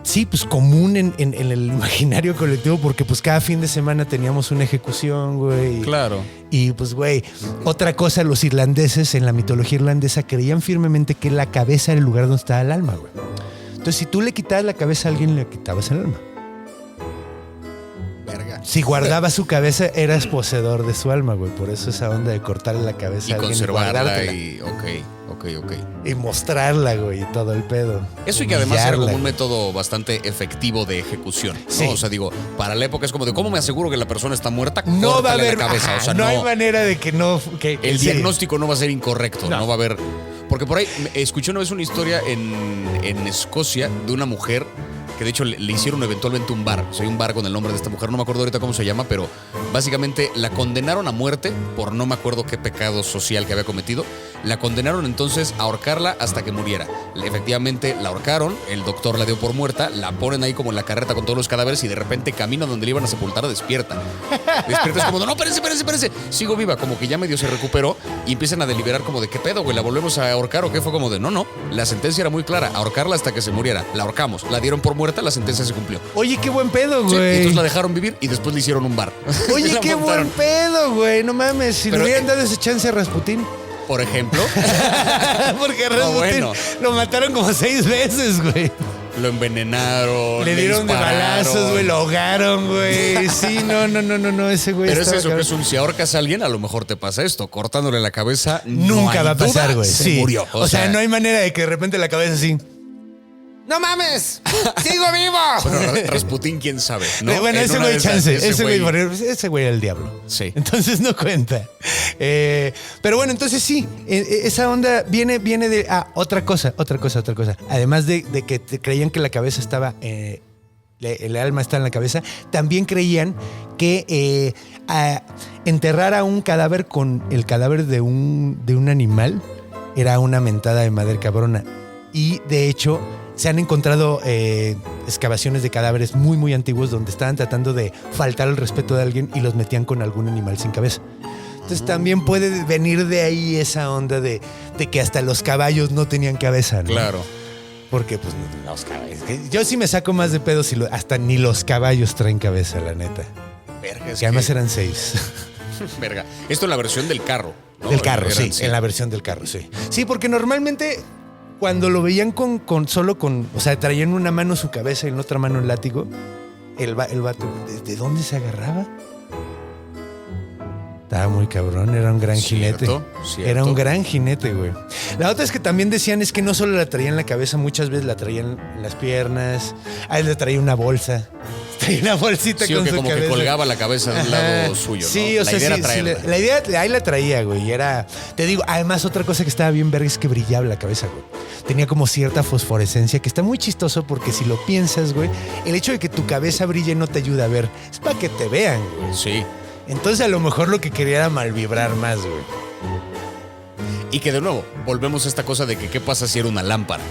Sí, pues común en el imaginario colectivo, porque pues cada fin de semana teníamos una ejecución, güey. Claro. Y pues, güey, otra cosa, los irlandeses en la mitología irlandesa creían firmemente que la cabeza era el lugar donde estaba el alma, güey. Entonces, si tú le quitabas la cabeza a alguien, le quitabas el alma. Verga. Si guardabas su cabeza, eras poseedor de su alma, güey. Por eso esa onda de cortarle la cabeza Y a alguien conservarla guardártela. y... Ok. Y mostrarla, güey, y todo el pedo. Eso y que además era como Humillarla, un güey. método bastante efectivo de ejecución, ¿no? Sí. O sea, digo, para la época es como de ¿cómo me aseguro que la persona está muerta? No va a Córtale haber... la cabeza. ajá, O sea, no hay manera de que no... que el sí. diagnóstico no va a ser incorrecto, No. no va a haber... Porque por ahí escuché una vez una historia en Escocia de una mujer que de hecho le hicieron eventualmente un bar. O sea, hay un bar con el nombre de esta mujer, no me acuerdo ahorita cómo se llama, pero básicamente la condenaron a muerte por no me acuerdo qué pecado social que había cometido. La condenaron entonces a ahorcarla hasta que muriera. Efectivamente la ahorcaron, el doctor la dio por muerta, la ponen ahí como en la carreta con todos los cadáveres y de repente camino donde le iban a sepultar despierta. Despierta es como, no, espérense. Sigo viva, como que ya medio se recuperó y empiezan a deliberar como de qué pedo, güey, la volvemos a ahorcar o qué. Fue como de no, la sentencia era muy clara, ahorcarla hasta que se muriera. La ahorcamos, la dieron por muerta, la sentencia se cumplió. Oye, qué buen pedo, Sí, y güey. entonces la dejaron vivir y después le hicieron un bar. Oye, La qué montaron. buen pedo, güey. No mames, si Pero, le hubieran dado ese chance a Rasputín. Por ejemplo, Porque a Rasputín bueno. lo mataron como 6 veces, güey. lo envenenaron. Le dieron de dispararon. balazos, güey, lo ahogaron, güey. Sí, no, ese güey. Pero es estaba eso, que cabrón. es un si ahorcas a alguien, a lo mejor te pasa esto. Cortándole la cabeza, Nunca no va a hay pasar, duda, güey. se Sí. murió. O sea, no hay manera de que de repente la cabeza así. ¡No mames! ¡Sigo vivo! Bueno, Rasputín, quién sabe, ¿no? Bueno, En ese una güey de esas, chance. ese Ese güey era el diablo. Sí. Entonces no cuenta. Pero bueno, entonces sí, esa onda viene de... otra cosa. Además de que creían que la cabeza estaba... el alma está en la cabeza, también creían que enterrar a un cadáver con el cadáver de un animal era una mentada de madre cabrona. Y de hecho se han encontrado excavaciones de cadáveres muy, muy antiguos donde estaban tratando de faltar al respeto de alguien y los metían con algún animal sin cabeza. Entonces también puede venir de ahí esa onda de que hasta los caballos no tenían cabeza, ¿no? Claro. Porque pues los caballos... Yo sí me saco más de pedo si hasta ni los caballos traen cabeza, la neta. Verga, es Que además que- eran 6. Verga. Esto en la versión del carro, ¿no? Del carro, Eran, sí. En la versión del carro, sí. Sí, porque normalmente cuando lo veían o sea, traían una mano su cabeza y en otra mano el látigo, el vato, ¿de dónde se agarraba? Estaba muy cabrón, era un gran jinete. Cierto. Era un gran jinete, güey. La otra es que también decían es que no solo la traían en la cabeza, muchas veces la traían en las piernas. A él le traía una bolsa. Traía una bolsita Sí, o con que su como cabeza. que colgaba la cabeza de un lado suyo, ¿no? Sí, o la sea, idea sí, era traerla. sí, la idea ahí la traía, güey. Y era, te digo, además otra cosa que estaba bien verga es que brillaba la cabeza, güey. Tenía como cierta fosforescencia que está muy chistoso porque si lo piensas, güey, el hecho de que tu cabeza brille no te ayuda a ver. Es para que te vean, güey. Sí. Entonces a lo mejor lo que quería era malvibrar más, güey. Y que de nuevo, volvemos a esta cosa de que qué pasa si era una lámpara,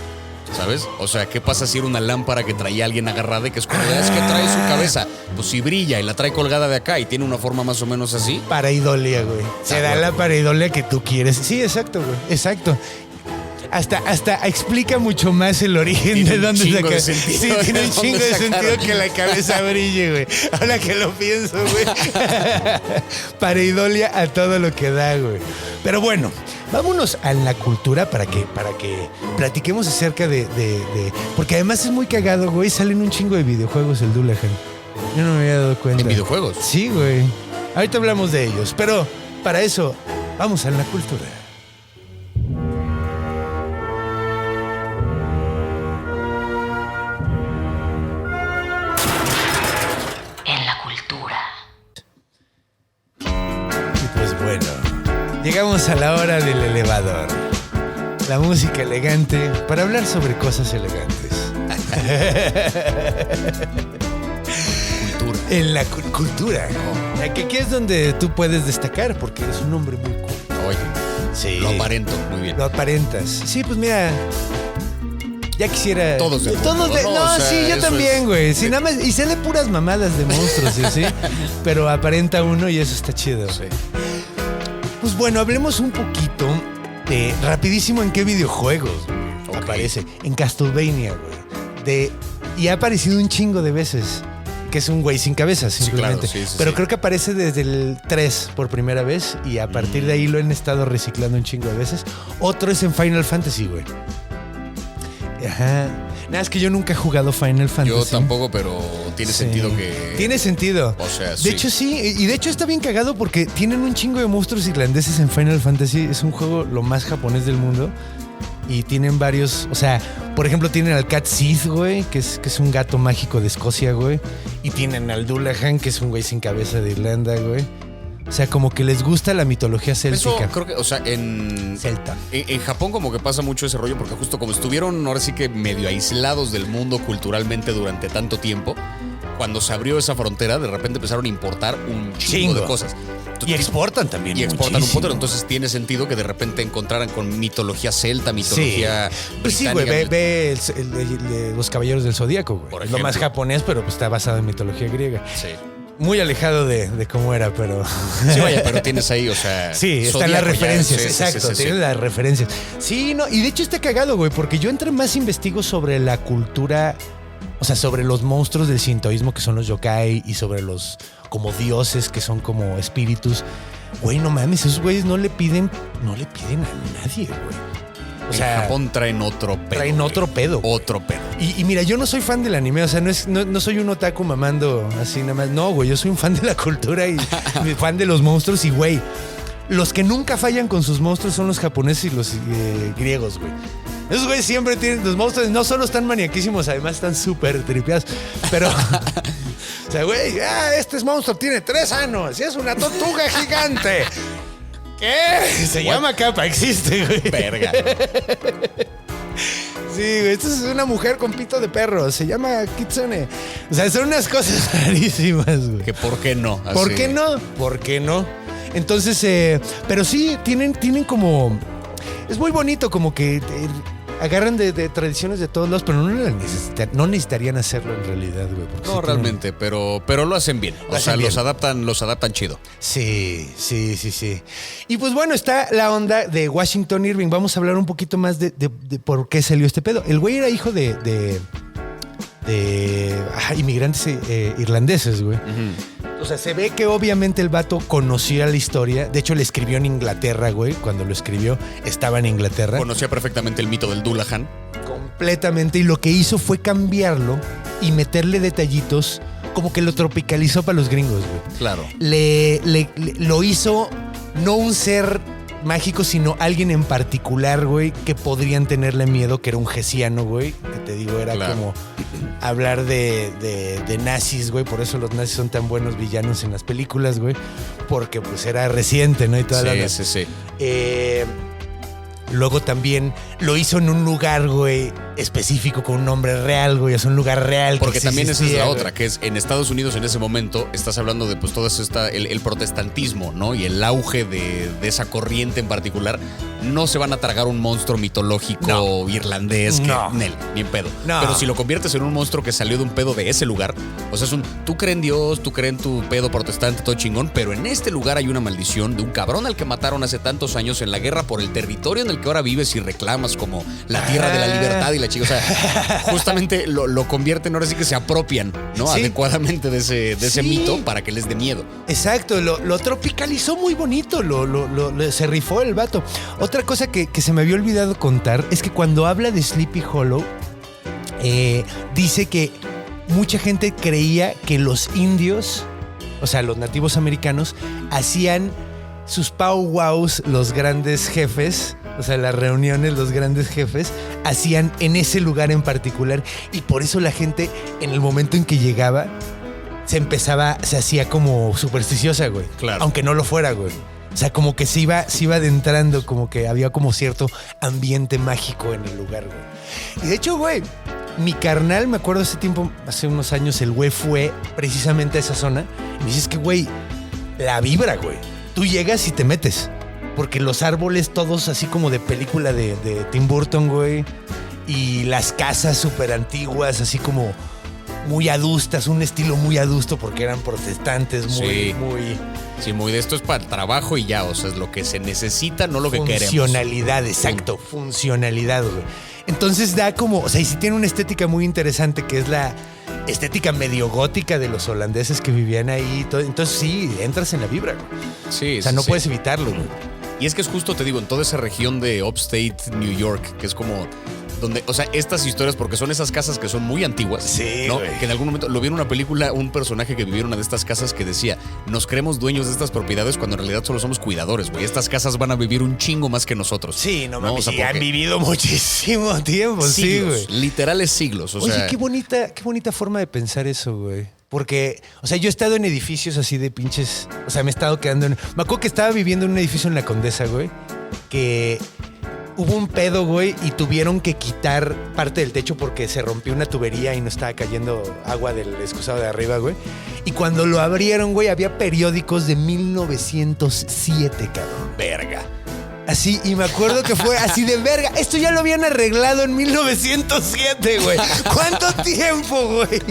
¿sabes? O sea, ¿qué pasa si era una lámpara que traía a alguien agarrada y que es como, es que trae su cabeza? Pues si brilla y la trae colgada de acá y tiene una forma más o menos así. Pareidolia, güey. Se da güey. la pareidolia que tú quieres. Sí, exacto, güey. Exacto. Hasta explica mucho más el origen Tiene de un dónde chingo saca. de sentido Sí, tiene de un chingo de dónde sentido sacaron. que la cabeza brille, güey. Ahora que lo pienso, güey. Pareidolia a todo lo que da, güey. Pero bueno, vámonos a la cultura para que platiquemos acerca de... Porque además es muy cagado, güey. Salen un chingo de videojuegos el Dullahan. Yo no me había dado cuenta. ¿En videojuegos? Sí, güey. Ahorita hablamos de ellos. Pero para eso, vamos a la cultura. En la cultura. Y pues bueno, llegamos a la hora del elevador. la música elegante, para hablar sobre cosas elegantes. Cultura. En la cultura. Que aquí es donde tú puedes destacar, porque eres un hombre muy cool. Oye, Sí. lo aparento, muy bien. Lo aparentas. Sí, pues mira. Ya quisiera. Todos de Todos mundo, de. ¿no? No, O sea, sí, yo eso también, es- güey. Sí, nada más. Y sé de puras mamadas de monstruos, ¿sí? Pero aparenta uno y eso está chido. Sí. Pues bueno, hablemos un poquito de. Rapidísimo en qué videojuegos, güey, Ok. aparece. En Castlevania, güey. Y ha aparecido un chingo de veces. Que es un güey sin cabeza, simplemente. claro, sí, Pero sí. creo que aparece desde el 3 por primera vez. Y a partir de ahí lo han estado reciclando un chingo de veces. Otro es en Final Fantasy, güey. Ajá. Nada, es que yo nunca he jugado Final Fantasy. Yo tampoco, pero tiene Sí. sentido que... Tiene sentido. O sea, De sí. hecho, sí. Y de hecho está bien cagado porque tienen un chingo de monstruos irlandeses en Final Fantasy. Es un juego lo más japonés del mundo. Y tienen varios... O sea, por ejemplo, tienen al Cat Sith, güey, que es un gato mágico de Escocia, güey. Y tienen al Dullahan, que es un güey sin cabeza de Irlanda, güey. O sea, como que les gusta la mitología Eso céltica. creo que, o sea, en Celta. Japón como que pasa mucho ese rollo porque justo como estuvieron ahora sí que medio aislados del mundo culturalmente durante tanto tiempo, cuando se abrió esa frontera de repente empezaron a importar un chingo de cosas. Y exportan también. Y exportan un muchísimo. poco, entonces tiene sentido que de repente encontraran con mitología celta, mitología Pues sí, güey, británica. ve los Caballeros del Zodíaco, güey. Por Es lo más ejemplo. japonés, pero pues está basado en mitología griega. Sí. Muy alejado de cómo era, pero... Sí, vaya, pero tienes ahí, o sea... Sí, están Zodíaco las ya, referencias, sí, sí, exacto, sí, sí, tienen sí. las referencias. Sí, no, y de hecho está cagado, güey, porque yo entre más investigo sobre la cultura, o sea, sobre los monstruos del sintoísmo que son los yokai y sobre los como dioses que son como espíritus, güey, no mames, esos güeyes no le piden a nadie, güey. O En sea, Japón traen otro pedo. traen güey. otro pedo. Otro pedo. Y mira, yo no soy fan del anime, o sea, no soy un otaku mamando así nada más. No, güey, yo soy un fan de la cultura y fan de los monstruos y, güey, los que nunca fallan con sus monstruos son los japoneses y los griegos, güey. Esos güeyes siempre tienen, los monstruos no solo están maniaquísimos, además están súper tripeados, pero... O sea, güey, este monstruo tiene 3 años y es una tortuga gigante. ¿Qué? Se llama capa, existe, güey. Verga. Sí, güey, esta es una mujer con pito de perro, se llama Kitsune. O sea, son unas cosas rarísimas, güey. Que por qué no. ¿Por Así. qué no? ¿Por qué no? Entonces, pero sí, tienen como... Es muy bonito como que agarran de tradiciones de todos lados, pero no necesitarían hacerlo en realidad, güey. porque sí No, tienen- realmente, pero lo hacen bien. Lo O sea, hacen bien. los adaptan chido. Sí. Y pues bueno, está la onda de Washington Irving. Vamos a hablar un poquito más de por qué salió este pedo. El güey era hijo de inmigrantes irlandeses, güey. O sea, se ve que obviamente el vato conocía la historia. De hecho, le escribió en Inglaterra, güey. Cuando lo escribió, estaba en Inglaterra. Conocía perfectamente el mito del Dullahan. Completamente. Y lo que hizo fue cambiarlo y meterle detallitos como que lo tropicalizó para los gringos, güey. Claro. Lo hizo no un ser mágico, sino alguien en particular, güey, que podrían tenerle miedo, que era un gesiano, güey. Que te digo, era Claro. como hablar de nazis, güey. Por eso los nazis son tan buenos villanos en las películas, güey. Porque pues era reciente, ¿no? Y toda la... Sí. Luego también lo hizo en un lugar, güey, específico con un nombre real, güey. Es un lugar real. Porque que sí también esa es existía, la güey. otra, que es en Estados Unidos en ese momento estás hablando de pues todo el protestantismo, ¿no? Y el auge de esa corriente en particular. No se van a tragar un monstruo mitológico No. irlandés que No. Nel, ni en pedo. No. Pero si lo conviertes en un monstruo que salió de un pedo de ese lugar, o sea, tú crees en Dios, tú crees en tu pedo protestante, todo chingón, pero en este lugar hay una maldición de un cabrón al que mataron hace tantos años en la guerra por el territorio en el que ahora vives y reclamas como la tierra de la libertad y la chica. O sea, justamente lo convierten, ahora sí que se apropian, ¿no? Sí. Adecuadamente de ese Sí. mito para que les dé miedo. Exacto, lo tropicalizó muy bonito, se rifó el vato. Otra cosa que se me había olvidado contar es que cuando habla de Sleepy Hollow, dice que mucha gente creía que los indios, o sea, los nativos americanos, hacían sus powwows, los grandes jefes, o sea, las reuniones, los grandes jefes, hacían en ese lugar en particular. Y por eso la gente, en el momento en que llegaba, se hacía como supersticiosa, güey. Claro. Aunque no lo fuera, güey. O sea, como que se iba adentrando, como que había como cierto ambiente mágico en el lugar, güey. Y de hecho, güey, mi carnal, me acuerdo ese tiempo, hace unos años, el güey fue precisamente a esa zona. Y me dices que, güey, la vibra, güey. Tú llegas y te metes. Porque los árboles todos así como de película de Tim Burton, güey. Y las casas súper antiguas, así como muy adustas, un estilo muy adusto porque eran protestantes, muy... Sí, muy de esto es para el trabajo y ya, o sea, es lo que se necesita, no lo que queremos. Funcionalidad, exacto, funcionalidad, güey. Entonces da como, o sea, y sí tiene una estética muy interesante que es la estética medio gótica de los holandeses que vivían ahí. Entonces sí, entras en la vibra, güey. Sí, o sea, no puedes evitarlo, güey. Y es que es justo, te digo, en toda esa región de Upstate New York, que es como donde, o sea, estas historias, porque son esas casas que son muy antiguas, sí, ¿no? Güey. Que en algún momento lo vi en una película, un personaje que vivía en una de estas casas que decía, nos creemos dueños de estas propiedades cuando en realidad solo somos cuidadores, güey. Estas casas van a vivir un chingo más que nosotros. Sí, no mames, O sea, y han vivido muchísimo tiempo, siglos, sí, güey. literales siglos, o Oye, sea. qué bonita forma de pensar eso, güey. Porque, o sea, yo he estado en edificios así de pinches... O sea, me he estado quedando en... Me acuerdo que estaba viviendo en un edificio en La Condesa, güey, que hubo un pedo, güey, y tuvieron que quitar parte del techo porque se rompió una tubería y no estaba cayendo agua del excusado de arriba, güey. Y cuando lo abrieron, güey, había periódicos de 1907, cabrón. Verga. Así, y me acuerdo que fue así de verga. Esto ya lo habían arreglado en 1907, güey. ¿Cuánto tiempo, güey?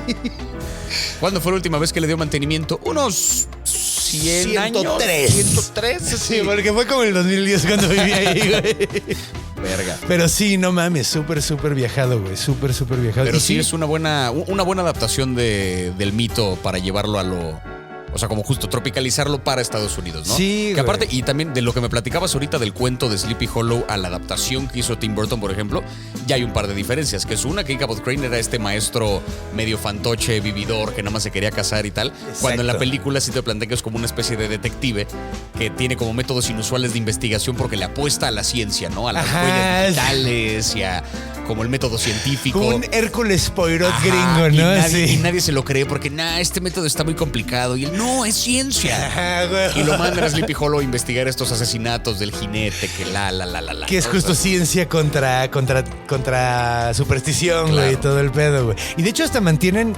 ¿Cuándo fue la última vez que le dio mantenimiento? Unos 100 años. 103. Sí, porque fue como en el 2010 cuando viví ahí, güey. Verga. Pero sí, no mames, súper viajado, güey. Súper viajado. Pero Y sí es una buena adaptación del mito para llevarlo a lo... O sea, como justo tropicalizarlo para Estados Unidos, ¿no? Sí, que güey. aparte, y también de lo que me platicabas ahorita del cuento de Sleepy Hollow a la adaptación que hizo Tim Burton, por ejemplo, ya hay un par de diferencias. Que es una, que Ichabod Crane era este maestro medio fantoche, vividor, que nada más se quería casar y tal. Exacto. Cuando en la película sí te plantean que es como una especie de detective que tiene como métodos inusuales de investigación porque le apuesta a la ciencia, ¿no? A las huellas digitales y a como el método científico. Como un Hércules Poirot gringo, y ¿no? nadie se lo cree porque, este método está muy complicado. Y él, no, es ciencia. Ajá, güey. Y lo mandan a Sleepy Hollow a investigar estos asesinatos del jinete, que Que es justo ciencia contra superstición, güey, Claro. todo el pedo, güey. Y de hecho hasta mantienen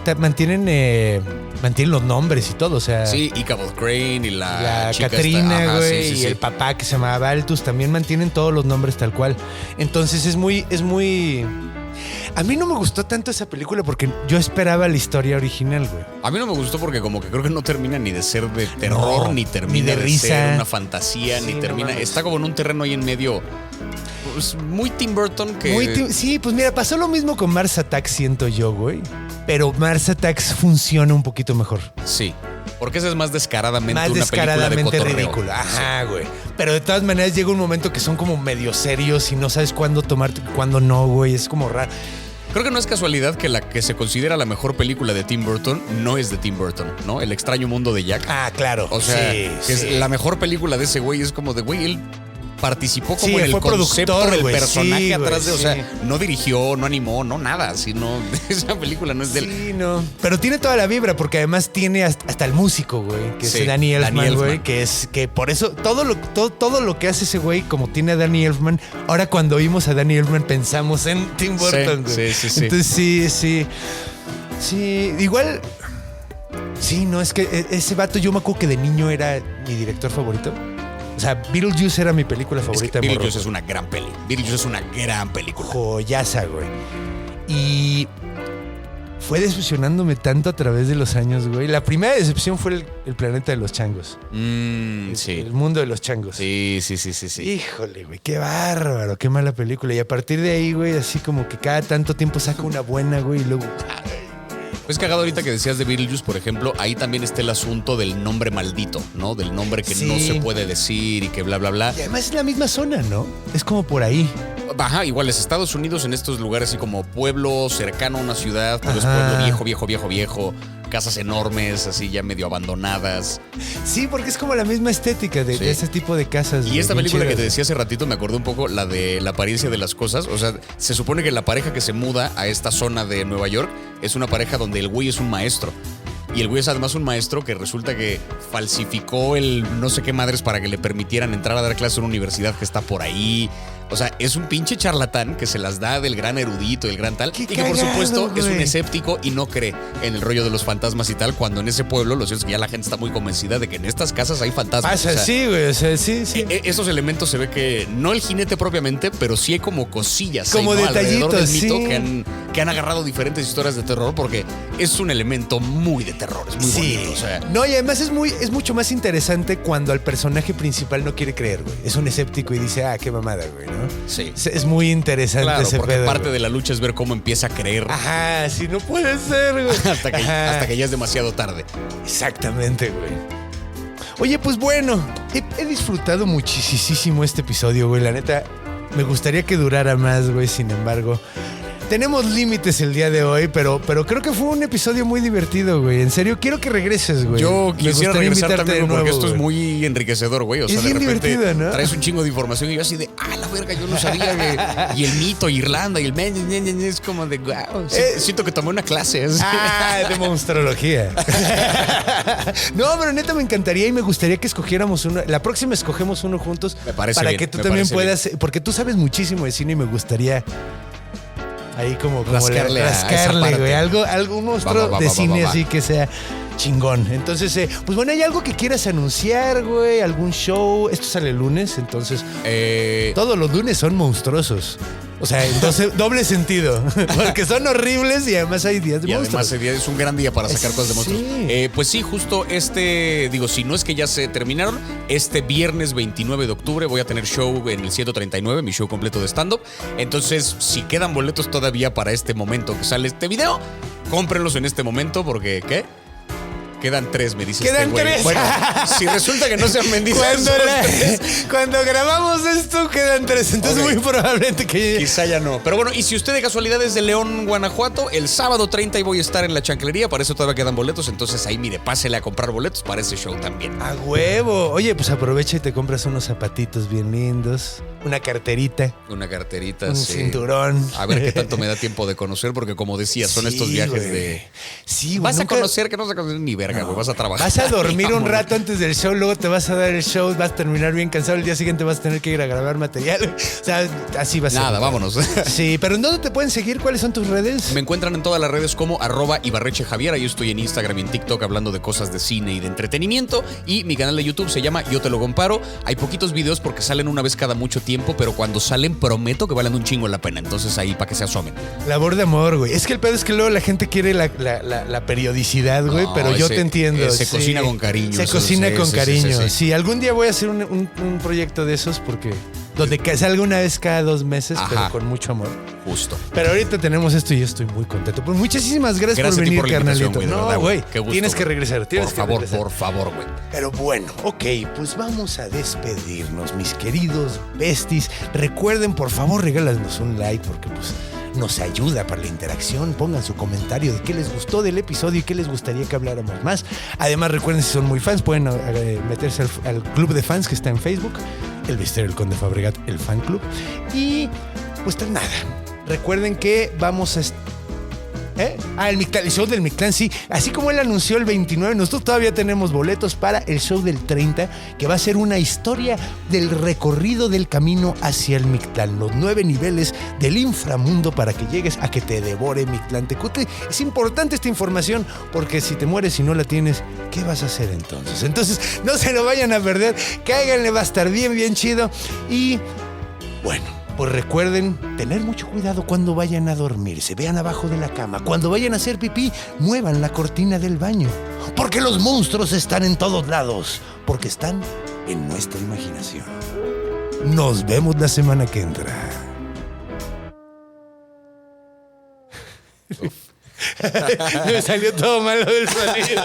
los nombres y todo, o sea... Sí, Ichabod Crane y La chica Catrina, esta. Ajá, güey, sí, sí, y sí. el papá que se llamaba Baltus, también mantienen todos los nombres tal cual. Entonces es muy... A mí no me gustó tanto esa película porque yo esperaba la historia original, güey. A mí no me gustó porque como que creo que no termina ni de ser de terror, No, ni termina ni de risa. ser una fantasía, Sí, ni no termina... mames. Está como en un terreno ahí en medio... Pues, muy Tim Burton que... Sí, pues mira, pasó lo mismo con Mars Attacks, siento yo, güey. Pero Mars Attacks funciona un poquito mejor. Sí. Porque esa es más descaradamente Más una descaradamente película de cotorreo. ridícula. Ajá, güey. Pero de todas maneras llega un momento que son como medio serios y no sabes cuándo tomarte y cuándo no, güey. Es como raro. Creo que no es casualidad que la que se considera la mejor película de Tim Burton no es de Tim Burton, ¿no? El extraño mundo de Jack. Ah, claro. O sea, sí, que sí. es la mejor película de ese güey. Es como de, güey, él participó como Sí, en el fue concepto productor, del güey, personaje sí, atrás de, güey, o sea, sí. no dirigió, no animó, no nada, sino esa película no es de él. Sí, no. Pero tiene toda la vibra porque además tiene hasta el músico, güey, que Sí, es Danny Danny Elfman, güey, Elfman. que por eso todo lo que hace ese güey, como tiene a Danny Elfman, ahora cuando oímos a Danny Elfman pensamos en Tim Burton, güey. sí. Entonces sí, igual. Sí, no, es que ese vato yo me acuerdo que de niño era mi director favorito. O sea, Beetlejuice era mi película Es favorita. que de morro, Beetlejuice es güey. una gran peli. Beetlejuice es una gran película. Joyaza, güey. Y fue decepcionándome tanto a través de los años, güey. La primera decepción fue el planeta de los changos. Sí. El mundo de los changos. Sí. Híjole, güey, qué bárbaro, qué mala película. Y a partir de ahí, güey, así como que cada tanto tiempo saca una buena, güey, y luego... Es cagado ahorita que decías de Beetlejuice, por ejemplo, ahí también está el asunto del nombre maldito, ¿no? Del nombre que no Sí. se puede decir y que bla, bla, bla. Y además es la misma zona, ¿no? Es como por ahí. Ajá, igual es Estados Unidos en estos lugares así como pueblo cercano a una ciudad, pero es Ajá. pueblo viejo, casas enormes, así ya medio abandonadas. Sí, porque es como la misma estética de, Sí. de ese tipo de casas. Y güey, esta bien película que chidas. te decía hace ratito me acordé un poco la de la apariencia de las cosas. O sea, se supone que la pareja que se muda a esta zona de Nueva York es una pareja donde el güey es un maestro. Y el güey es además un maestro que resulta que falsificó el no sé qué madres para que le permitieran entrar a dar clases en una universidad que está por ahí. O sea, es un pinche charlatán que se las da del gran erudito, el gran tal. Qué Y que por cagado, supuesto es un güey. escéptico y no cree en el rollo de los fantasmas y tal. Cuando en ese pueblo, lo cierto es que ya la gente está muy convencida de que en estas casas hay fantasmas. Pasa O sea, así, güey. O sea, sí. esos elementos se ve que no el jinete propiamente, pero sí hay como cosillas Como ahí, ¿no? alrededor del detallitos, mito sí. que han agarrado diferentes historias de terror porque es un elemento muy de terror, es muy bonito. O sea, No, y además es mucho más interesante cuando al personaje principal no quiere creer, güey. Es un escéptico y dice, qué mamada, güey, ¿no? sí. Es muy interesante Claro, ese porque pedo. parte güey. de la lucha es ver cómo empieza a creer Ajá, sí, no puede ser, güey. hasta que ya es demasiado tarde. Exactamente, güey. Oye, pues bueno, he disfrutado muchísimo este episodio, güey. La neta, me gustaría que durara más, güey. Sin embargo, tenemos límites el día de hoy, pero creo que fue un episodio muy divertido, güey. En serio, quiero que regreses, güey. Yo Me quisiera gustaría regresar invitarte también de nuevo, porque esto es güey. muy enriquecedor, güey. O sea, Es de bien repente divertido, ¿no? traes un chingo de información y yo así de, la verga, yo no sabía. Y el mito, Irlanda, y el es como de, wow, siento que tomé una clase. De monstrología. No, pero neta me encantaría y me gustaría que escogiéramos uno. La próxima escogemos uno juntos. Me parece para bien, que tú me también parece puedas. Porque tú sabes muchísimo de cine y me gustaría ahí como Rascarle a esa parte. güey. Algo un monstruo Va, de cine va. así que sea chingón. Entonces, pues bueno, ¿hay algo que quieras anunciar, güey? ¿Algún show? Esto sale el lunes, entonces. Todos los lunes son monstruosos. O sea, entonces, doble sentido. Porque son horribles y además hay días de Y monstruos. además es un gran día para sacar cosas de monstruos. Sí. Pues sí, justo si no es que ya se terminaron, este viernes 29 de octubre voy a tener show en el 139, mi show completo de stand-up. Entonces, si quedan boletos todavía para este momento que sale este video, cómprenlos en este momento porque, ¿qué? Quedan 3, me dice Quedan este güey. 3. Bueno, si resulta que no se han vendido Cuando, esos 3, cuando grabamos esto quedan 3, entonces Ok. muy probablemente que... quizá ya no. Pero bueno, y si usted de casualidad es de León, Guanajuato, el sábado 30 ahí voy a estar en la chanclería, para eso todavía quedan boletos, entonces ahí mire, pásele a comprar boletos para ese show también. ¡A huevo! Oye, pues aprovecha y te compras unos zapatitos bien lindos, una carterita, Una carterita, un sí. cinturón. A ver qué tanto me da tiempo de conocer, porque como decía, son Sí, estos viajes güey. de... Sí, güey. Vas a nunca- conocer que no vas a conocer ni verga, güey, vas a trabajar. Vas a dormir un Vámonos. rato antes del show, luego te vas a dar el show, vas a terminar bien cansado, el día siguiente vas a tener que ir a grabar material. O sea, así va a ser. Nada, vámonos. Sí, pero ¿en dónde te pueden seguir? ¿Cuáles son tus redes? Me encuentran en todas las redes como @ibarrechejavier. Ahí estoy en Instagram y en TikTok hablando de cosas de cine y de entretenimiento. Y mi canal de YouTube se llama Yo Te Lo Comparo. Hay poquitos videos porque salen una vez cada mucho tiempo, pero cuando salen prometo que valen un chingo la pena. Entonces ahí para que se asomen. Labor de amor, güey. Es que el pedo es que luego la gente quiere la periodicidad, güey, No, pero yo ese- te entiendo. se sí. cocina con cariño, Se eso, cocina sí, con sí, sí, cariño. sí, Sí, sí. algún día voy a hacer un proyecto de esos porque donde salga una vez cada 2 meses, Ajá. pero con mucho amor. Justo. Pero ahorita tenemos esto y yo estoy muy contento. Pues muchísimas gracias, Gracias por a ti venir, por la invitación, carnalito. güey, de No, verdad, güey. Qué gusto, Tienes que güey. regresar. Tienes que regresar. Por favor, güey. Pero bueno, ok, pues vamos a despedirnos, mis queridos besties. Recuerden, por favor, regálanos un like porque pues nos ayuda para la interacción. Pongan su comentario de qué les gustó del episodio y qué les gustaría que habláramos más. Además, recuerden, si son muy fans, pueden meterse al club de fans que está en Facebook, El Misterio del Conde Fabregat, el fan club. Y pues nada, recuerden que vamos a... el Mictlán, el show del Mictlán, sí. Así como él anunció el 29, nosotros todavía tenemos boletos para el show del 30, que va a ser una historia del recorrido del camino hacia el Mictlán. Los 9 niveles del inframundo para que llegues a que te devore Mictlán Tecutli. Es importante esta información porque si te mueres y no la tienes, ¿qué vas a hacer entonces? Entonces, no se lo vayan a perder. Cáiganle, va a estar bien, bien chido. Y bueno, pues recuerden tener mucho cuidado cuando vayan a dormir. Se vean abajo de la cama. Cuando vayan a hacer pipí, muevan la cortina del baño. Porque los monstruos están en todos lados. Porque están en nuestra imaginación. Nos vemos la semana que entra. Me salió todo malo del sonido.